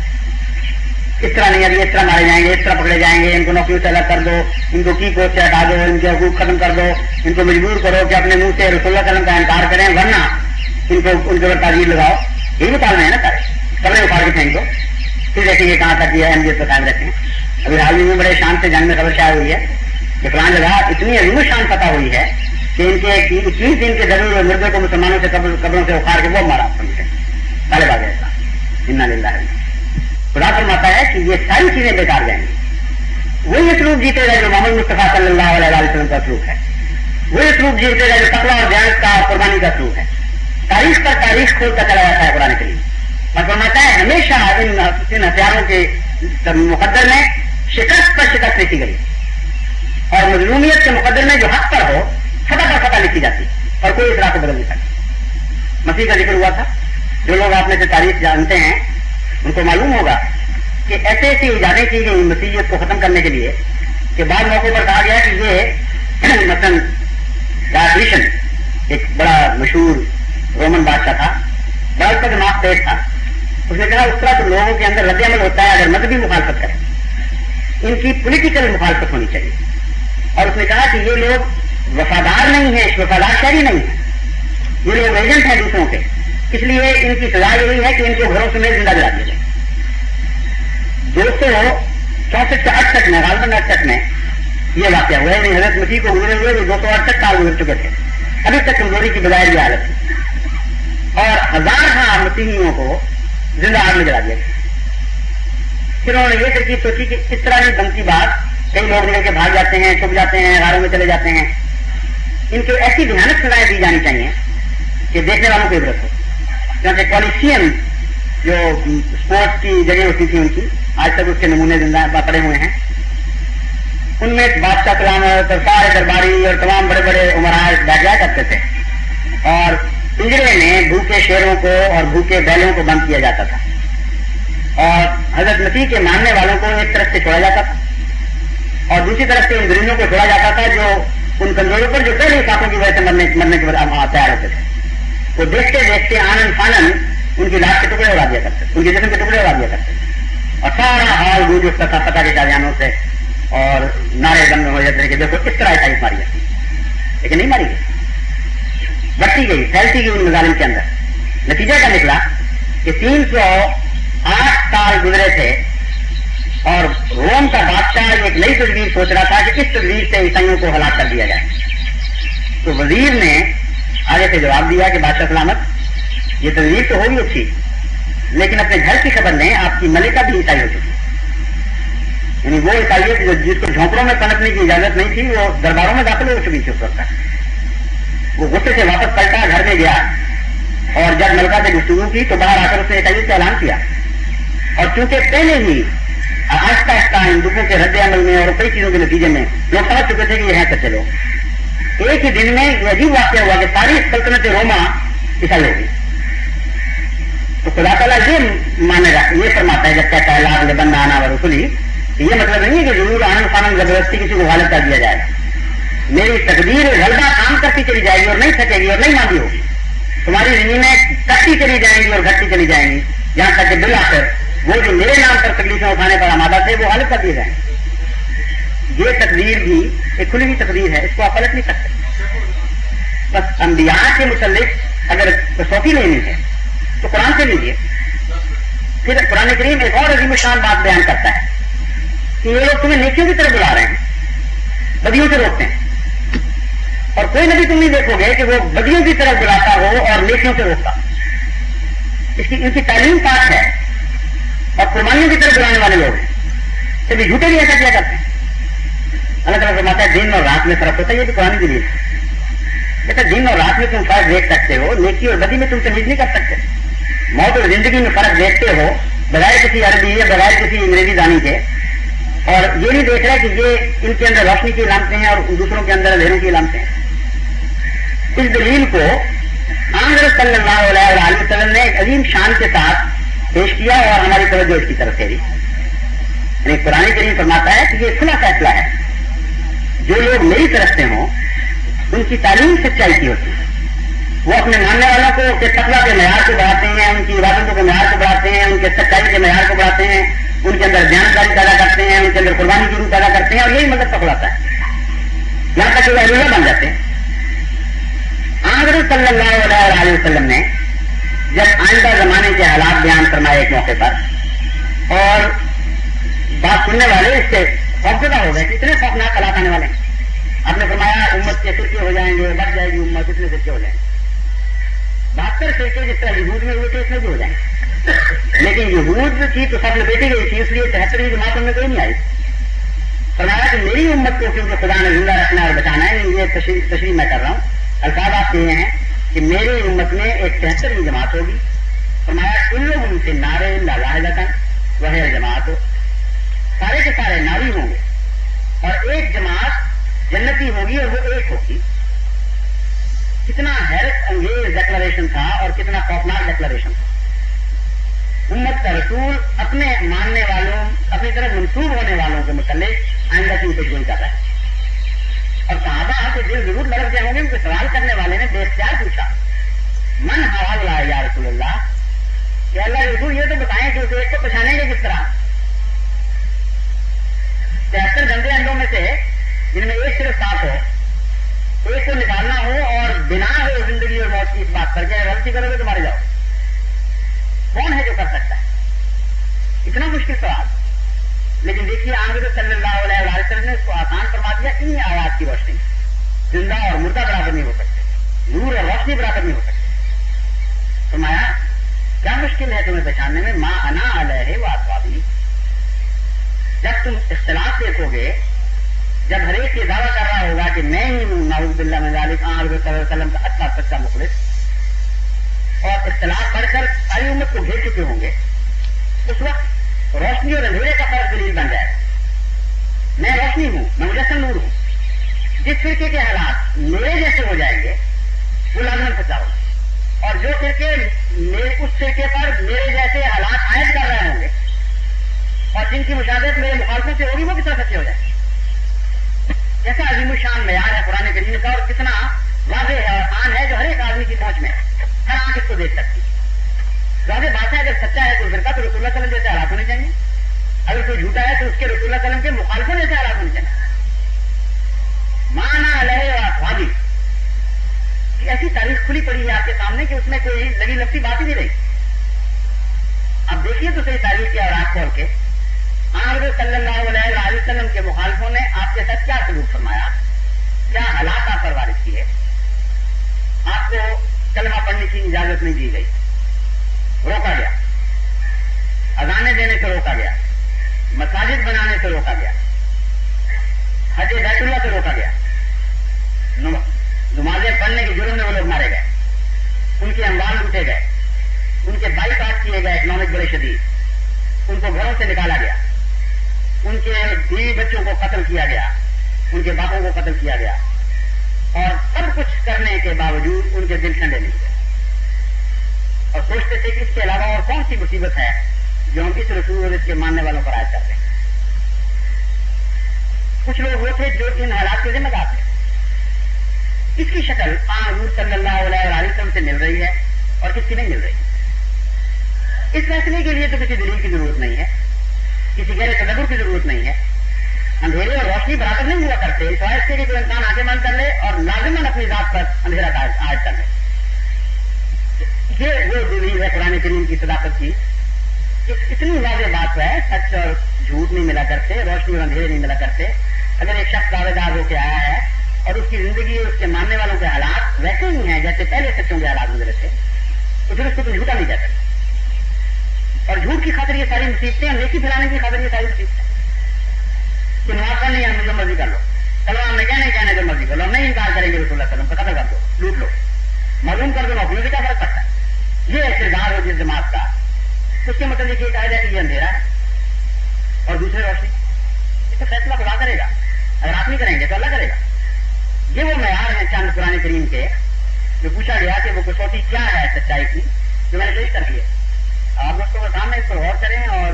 اس طرح نہیں ابھی اس طرح مارے جائیں گے، اس طرح پکڑے جائیں گے، ان کو نوکریوں سے الگ کر دو، ان کو کی کوچ سے ہٹا دو، ان کے حقوق ختم کر دو، ان کو مجبور کرو کہ اپنے منہ سے رسول اللہ صلی اللہ علیہ وسلم کا انکار کریں، ورنہ ان کو ان کے اوپر تعزیر لگاؤ۔ یہی مطالبے ہیں نا سارے، قبریں اکھاڑ کے پھینک دو، پھر دیکھیں گے کہاں تک یہ اہمیت کو قائم رکھتے ہیں۔ ابھی حال ہی میں بڑے شان سے جنگ میں خبر شائع ہوئی ہے کہ فلاں جگہ اتنی عظیم شان فتح ہوئی ہے کہ ان کے 21 دن کے ضرور مردے کو مسلمانوں سے قبروں سے اخاڑ کے وہ مارا طالب آ گیا انا للہ خدا فرماتا ہے کہ یہ ساری چیزیں بیکار جائیں گی. وہی اسلوب جیتے گا جو محمد مصطفیٰ صلی اللہ علیہ وسلم کا اسلوب ہے, وہی اسلوب جیتے گا جو تقویٰ اور دیانت کا قربانی کا اسلوب ہے. تاریخ پر تاریخ کھولتا چلا جاتا ہے قرآن کریم اور فرماتا ہے ہمیشہ ان ہتھیاروں کے مقدر میں شکست پر شکست لکھی گئی اور مظلومیت کے مقدر میں جو حق پر ہو فتح پر فتح لکھی جاتی اور کوئی اس راہ کو بدل نہیں سکتا. مسیح کا ذکر ہوا تھا. جو لوگ آپ میں سے تاریخ جانتے ہیں ان کو معلوم ہوگا کہ ایسے ایسی ایجادیں کی گئی مسیحیت کو ختم کرنے کے لیے کہ بعض موقعوں پر کہا گیا کہ یہ مثلاً ڈائیکلیشن ایک بڑا مشہور رومن بادشاہ تھا, بڑا اس کا دماغ تیز تھا. اس نے کہا اس طرح تو لوگوں کے اندر رد عمل ہوتا ہے اگر مذہبی مخالفت کریں, ان کی پولیٹیکل مخالفت ہونی چاہیے. اور اس نے کہا کہ یہ لوگ وفادار نہیں ہیں, وفادار شہری نہیں ہیں, یہ لوگ ایجنٹ ہیں دوسروں کے, اس لیے ان کی سزا یہی ہے کہ ان کو گھروں سمیت زندہ جلا دیا جائے. 264 سے 68 میں غالباً 68 میں یہ واقعہ ہوا ہے. حضرت مسیح کو گزرے ہوئے 268 سال گزر چکے تھے, ابھی تک کمزوری کی بجائے یہ حالت تھی اور ہزار مسیحیوں کو زندہ آگ میں جلا دیا گیا. پھر انہوں نے یہ ترکیب سوچی کہ اس طرح کی بنتی بات کئی لوگ نکل کے بھاگ جاتے ہیں, چھپ جاتے ہیں, غاروں میں چلے جاتے ہیں, ان کو ایسی بھیانک سزائیں دی جانی چاہیے کہ دیکھنے والوں کو عبرت ہو. کیونکہ کوالیشین جو اسپورٹس کی جگہ ہوتی تھی ان کی آج تک اس کے نمونے زندہ پڑے ہوئے ہیں. ان میں بادشاہ سلامت اور سارے درباری اور تمام بڑے بڑے عمراء بیٹھ جایا کرتے تھے اور پنجرے میں بھوکے شیروں کو اور بھوکے بیلوں کو بند کیا جاتا تھا اور حضرت مسیح کے ماننے والوں کو ایک طرف سے چھوڑا جاتا تھا اور دوسری طرف سے ان گرینوں کو چھوڑا جاتا تھا جو ان کمزوروں پر جو پہلے سانپوں کی وجہ سے مرنے کے بعد تیار ہوتے تھے. وہ دیکھتے دیکھتے آنن فانن ان کی لاش کے ٹکڑے اڑا دیا کرتے, ان کے جسم کے ٹکڑے اڑا دیا کرتے اور سارا حال گونج اٹھتا تھا فتح کے قادیانوں سے اور نعرے دم میں ہو جاتے تھے کہ دیکھو اس طرح عیسائی ماری جاتی, لیکن نہیں ماری گئی, بٹتی گئی, پھیلتی گئی ان مظالم کے اندر. نتیجہ کیا نکلا کہ 308 سال گزرے تھے اور روم کا بادشاہ ایک نئی تدبیر سوچ رہا تھا کہ اس تدبیر سے عیسائیوں کو ہلاک کر دیا جائے. تو وزیر نے آگے سے جواب دیا کہ بادشاہ سلامت یہ تدبیر تو ہوگی اچھی, لیکن اپنے گھر کی خبر لیں آپ کی ملکہ بھی عیسائی ہو چکی, یعنی وہ عیسائیت جس کو جھونپڑوں میں پنپنے کی اجازت نہیں تھی وہ درباروں میں داخل ہو چکی تھی اس وقت. وہ غصے سے واپس پلٹا, گھر میں گیا اور جب ملکہ سے گفتگو کی تو باہر آ کر اس نے عیسائیت کا اعلان کیا. اور چونکہ پہلے ہی آہستہ آہستہ ان دکھوں کے رد عمل میں اور کئی چیزوں کے نتیجے میں لوگ سمجھ چکے تھے کہ یہ ہیں سچے لوگ, ایک ہی دن میں یہ عجیب واقعہ ہوا کہ ساری سلطنت روما عیسائی ہو گئی. تو خدا تعالیٰ یہ مانے گا, یہ فرماتا ہے جب کہتا ہے لا لبن آنا و رسولی, یہ مطلب نہیں ہے کہ ضرور آنن فانن زبردستی کسی کو غالب کر دیا جائے. میری تقدیر غلبہ کام کرتی چلی جائے گی اور نہیں تھکے گی اور نہیں ماندی ہوگی. تمہاری زمینیں کٹتی چلی جائیں گی اور گھٹتی چلی جائیں گی یہاں تک کہ بالآخر وہ جو میرے نام پر تکلیفیں اٹھانے پر آمادہ تھے وہ غالب کر دیے جائیں. یہ تقدیر بھی ایک کھلی ہوئی تقدیر ہے, اس کو آپ پلٹ نہیں سکتے. بس انبیاء کے متعلق اگر کسوٹی لینی ہے تو قرآن سے لیجیے. پھر قرآن کریم ایک اور عظیم شان بات بیان کرتا ہے کہ یہ لوگ تمہیں نیکیوں کی طرف بلا رہے ہیں, بدیوں سے روکتے ہیں, اور کوئی نبی تم نہیں دیکھو گے کہ وہ بدیوں کی طرف بلاتا ہو اور نیکیوں سے روکتا. ان کی تعلیم پاک ہے اور قربانیوں کی طرف بلانے والے لوگ ہیں. کبھی جھوٹے بھی ایسا کیا کرتے ہیں. اللہ تعالیٰ فرماتا ہے دن اور رات میں فرق ہوتا ہے, یہ تو قرآن کی دلیل ہے. بیٹا دن اور رات میں تم فرق دیکھ سکتے ہو, نیکی اور بدی میں تم تمیز نہیں کر سکتے. موت اور زندگی میں فرق دیکھتے ہو بغیر کسی عربی یا بغیر کسی انگریزی دانی کے, اور یہ نہیں دیکھ رہے کہ یہ ان کے اندر روشنی کی علامتیں ہیں اور دوسروں کے اندر اندھیروں کی علامتیں ہیں. اس دلیل کو حضرت صلی اللہ علیہ وسلم نے ایک عظیم شان کے ساتھ پیش کیا اور ہماری توجہ اس کی طرف پھیری. یعنی قرآن کریم فرماتا ہے کہ یہ کھلا فیصلہ ہے, جو لوگ میری طرف سے ہوں ان کی تعلیم سچائی کی ہوتی ہے. وہ اپنے ماننے والوں کو ان کے تقویٰ کے معیار کو بڑھاتے ہیں, ان کی عبادتوں کے معیار کو بڑھاتے ہیں, ان کے سچائی کے معیار کو بڑھاتے ہیں, ان کے اندر دیانتداری پیدا کرتے ہیں, ان کے اندر قربانی کی روح پیدا کرتے ہیں, اور یہی مدد پکڑاتا ہے یہاں تک کہ وہ اہلیہ بن جاتے ہیں. حضرت صلی اللہ علیہ وسلم نے جب آئندہ زمانے کے حالات بیان فرمائے ایک موقع پر, اور بات سننے والے اس سے خوفزدہ ہو گئے کہ اتنے خوفناک حالات آنے والے ہیں. آپ نے فرمایا امت کے فرقے ہو جائیں گے, بڑھ جائے گی امت, اتنے فرقے ہو جائیں گے. 72 فرقے جس طرح یہود میں ہوئے تھے اس میں بھی ہو جائیں گے. لیکن یہود تھی تو سب لپیٹی گئی تھی, اس لیے 73ویں جماعت میں کوئی نہیں آئی. فرمایا کہ میری امت کو کیونکہ خدا نے زندہ رکھنا اور بچانا ہے, یہ تشریح میں کر رہا ہوں. الفاظ آپ یہ ہیں کہ میری امت میں ایک 73ویں جماعت ہوگی. فرمایا کلہم فی النار الا واحدۃ وہی الجماعت, سارے کے سارے ناری ہوں گے اور ایک جماعت جنتی ہوگی اور وہ ایک ہوگی. کتنا حیرت انگیز ڈکلریشن تھا اور کتنا خوفناک ڈکلریشن تھا. امت کا رسول اپنے ماننے والوں, اپنی طرف منسوب ہونے والوں کے متعلق آئندہ کی پیشگوئی کر رہا ہے. اور صحابہ کے دل ضرور لڑک گئے ہوں گے کیونکہ سوال کرنے والے نے بے اختیار پوچھا من حوالہ یا رسول اللہ, کہ اللہ کے رسول یہ تو بتائیں کہ اسے ایک کو پہچانیں گے کس طرح. 73 گندے انڈوں میں سے جن میں ایک صرف صاف ہو, ایک کو نکالنا ہو اور بنا ہو زندگی اور موت کی اس بات پر کہ غلطی کرو گے تو مارے جاؤ. کون ہے جو کر سکتا ہے؟ اتنا مشکل سوال. لیکن دیکھیے آمد صلی اللہ علیہ وسلم نے اس کو آسان فرما دیا. انہی آیات کی روشنی زندہ اور مردہ برابر نہیں ہو سکتے, نور اور روشنی برابر نہیں ہو سکتے. فرمایا کیا مشکل ہے تمہیں پہچاننے میں, ما انا علیہ واصحابی. جب تم اختلاف دیکھو گے, جب ہر ایک یہ دعویٰ کر رہا ہوگا کہ میں ہی ہوں نعوذ باللہ من ذالک حضرت صلی اللہ علیہ وسلم کا اچھا سچا مخلص, اور اختلاف پڑھ کر ساری امت کو گھیر چکے ہوں گے, اس وقت روشنی اور اندھیرے کا فرق دلیل بن جائے. میں روشنی ہوں, میں مجسم نور ہوں. جس فرقے کے حالات میرے جیسے ہو جائیں گے وہ لازماً سچا ہوگا, اور جو فرقے اس فرقے پر میرے جیسے حالات عائد کر رہے ہوں گے اور جن کی مشاہدت میرے مخالفوں سے ہوگی وہ کس طرح سچے ہو جائیں. کیسا عظیم الشان معیار ہے قرآن کریم کا, اور کتنا واضح ہے اور آسان ہے جو ہر ایک آدمی کی پہنچ میں ہے, ہر آنکھ اس کو دیکھ سکتی. واضح بات ہے اگر سچا ہے تو فرقہ تو رسول اللہ صلی اللہ علیہ وسلم جیسے حالات ہونے چاہیے, اگر کوئی جھوٹا ہے تو اس کے رسول اللہ صلی اللہ علیہ وسلم کے مخالفوں جیسے حالات ہونے چاہیے. مانا علیہ واصحابی کی ایسی تاریخ کھلی پڑی ہے آپ کے سامنے کہ اس میں کوئی لگی لگتی بات ہی نہیں رہی. اب دیکھیے تو صحیح تاریخ کے اور آنکھ کھول کے حضرت صلی اللہ علیہ وسلم کے مخالفوں نے آپ کے ساتھ کیا سلوک فرمایا, کیا حالات آپ پر وارد کیے. آپ کو کلمہ پڑھنے کی اجازت نہیں دی گئی, روکا گیا. اذانیں دینے سے روکا گیا, مساجد بنانے سے روکا گیا, حج بیت اللہ سے روکا گیا, نمازیں پڑھنے کے جرم میں وہ لوگ مارے گئے, ان کے اموال لوٹے گئے, ان کے بائی کاٹ کیے گئے اکنامک بڑے شدید, ان کو گھروں سے نکالا گیا, ان کے بیوی بچوں کو قتل کیا گیا, ان کے باپوں کو قتل کیا گیا, اور سب کچھ کرنے کے باوجود ان کے دل ٹھنڈے نہیں ہوئے, اور سوچتے تھے کہ اس کے علاوہ اور کون سی مصیبت ہے جو ہم اس رسول اور اس کے ماننے والوں پر عائد کرتے ہیں. کچھ لوگ وہ تھے جو ان حالات کے ذمہ دار تھے. اس کی شکل حضور صلی اللہ علیہ وسلم سے مل رہی ہے اور کس کی نہیں مل رہی. اس فیصلے کے لیے تو کسی دلیل کی ضرورت نہیں ہے, کسی گہرے تدبر کی ضرورت نہیں ہے. اندھیرے اور روشنی برابر نہیں ہوا کرتے, اس وجہ سے کہ کوئی انسان آگے بند کر لے اور لازماً اپنی ذات پر اندھیرا عائد کر لے. یہ وہ دلیل ہے قرآن کریم کی صداقت کی. اتنی واضح بات ہے, سچ اور جھوٹ نہیں ملا کرتے, روشنی اور اندھیرے نہیں ملا کرتے. اگر ایک شخص دعوے دار ہو کے آیا ہے اور اس کی زندگی اور اس کے ماننے والوں کے حالات ویسے ہی ہیں جیسے پہلے سچوں کے حالات گزرے تھے, تو پھر اس کو تو جھوٹا نہیں کہہ سکتے. اور جھوٹ کی خاطر یہ ساری مصیبتیں, اور نیکی پھیلانے کی خاطر یہ ساری مصیبتیں کہ نماز پڑھنی ہے جو مرضی کر لو, چلو ہم نے کیا نہیں کہنا جو مرضی کر لو, ہم نہیں انکار کریں گے رسول اللہ صلی اللہ علیہ وسلم کا, قتل کر دو, لوٹ لو, معلوم کر دو, نوکریوں سے کیا فرق پڑتا ہے. یہ اقتدار ہو جس جماعت کا, اس کے مطلب یہ کہا جائے کہ یہ اندھیرا ہے اور دوسرے روشنی. اس کا فیصلہ خدا کرے گا, اگر آپ نہیں کریں گے تو اللہ کرے گا. یہ وہ معیار ہیں چند قرآن کریم کے جو پوچھا گیا کہ وہ کسوٹی کیا ہے سچائی کی, جو میں نے پیش کر دی ہے. آپ دوستوں کے سامنے اس پر غور کریں اور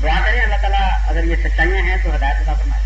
دعا کریں اللہ تعالیٰ اگر یہ سچائیاں ہیں تو ہدایت عطا فرمائے.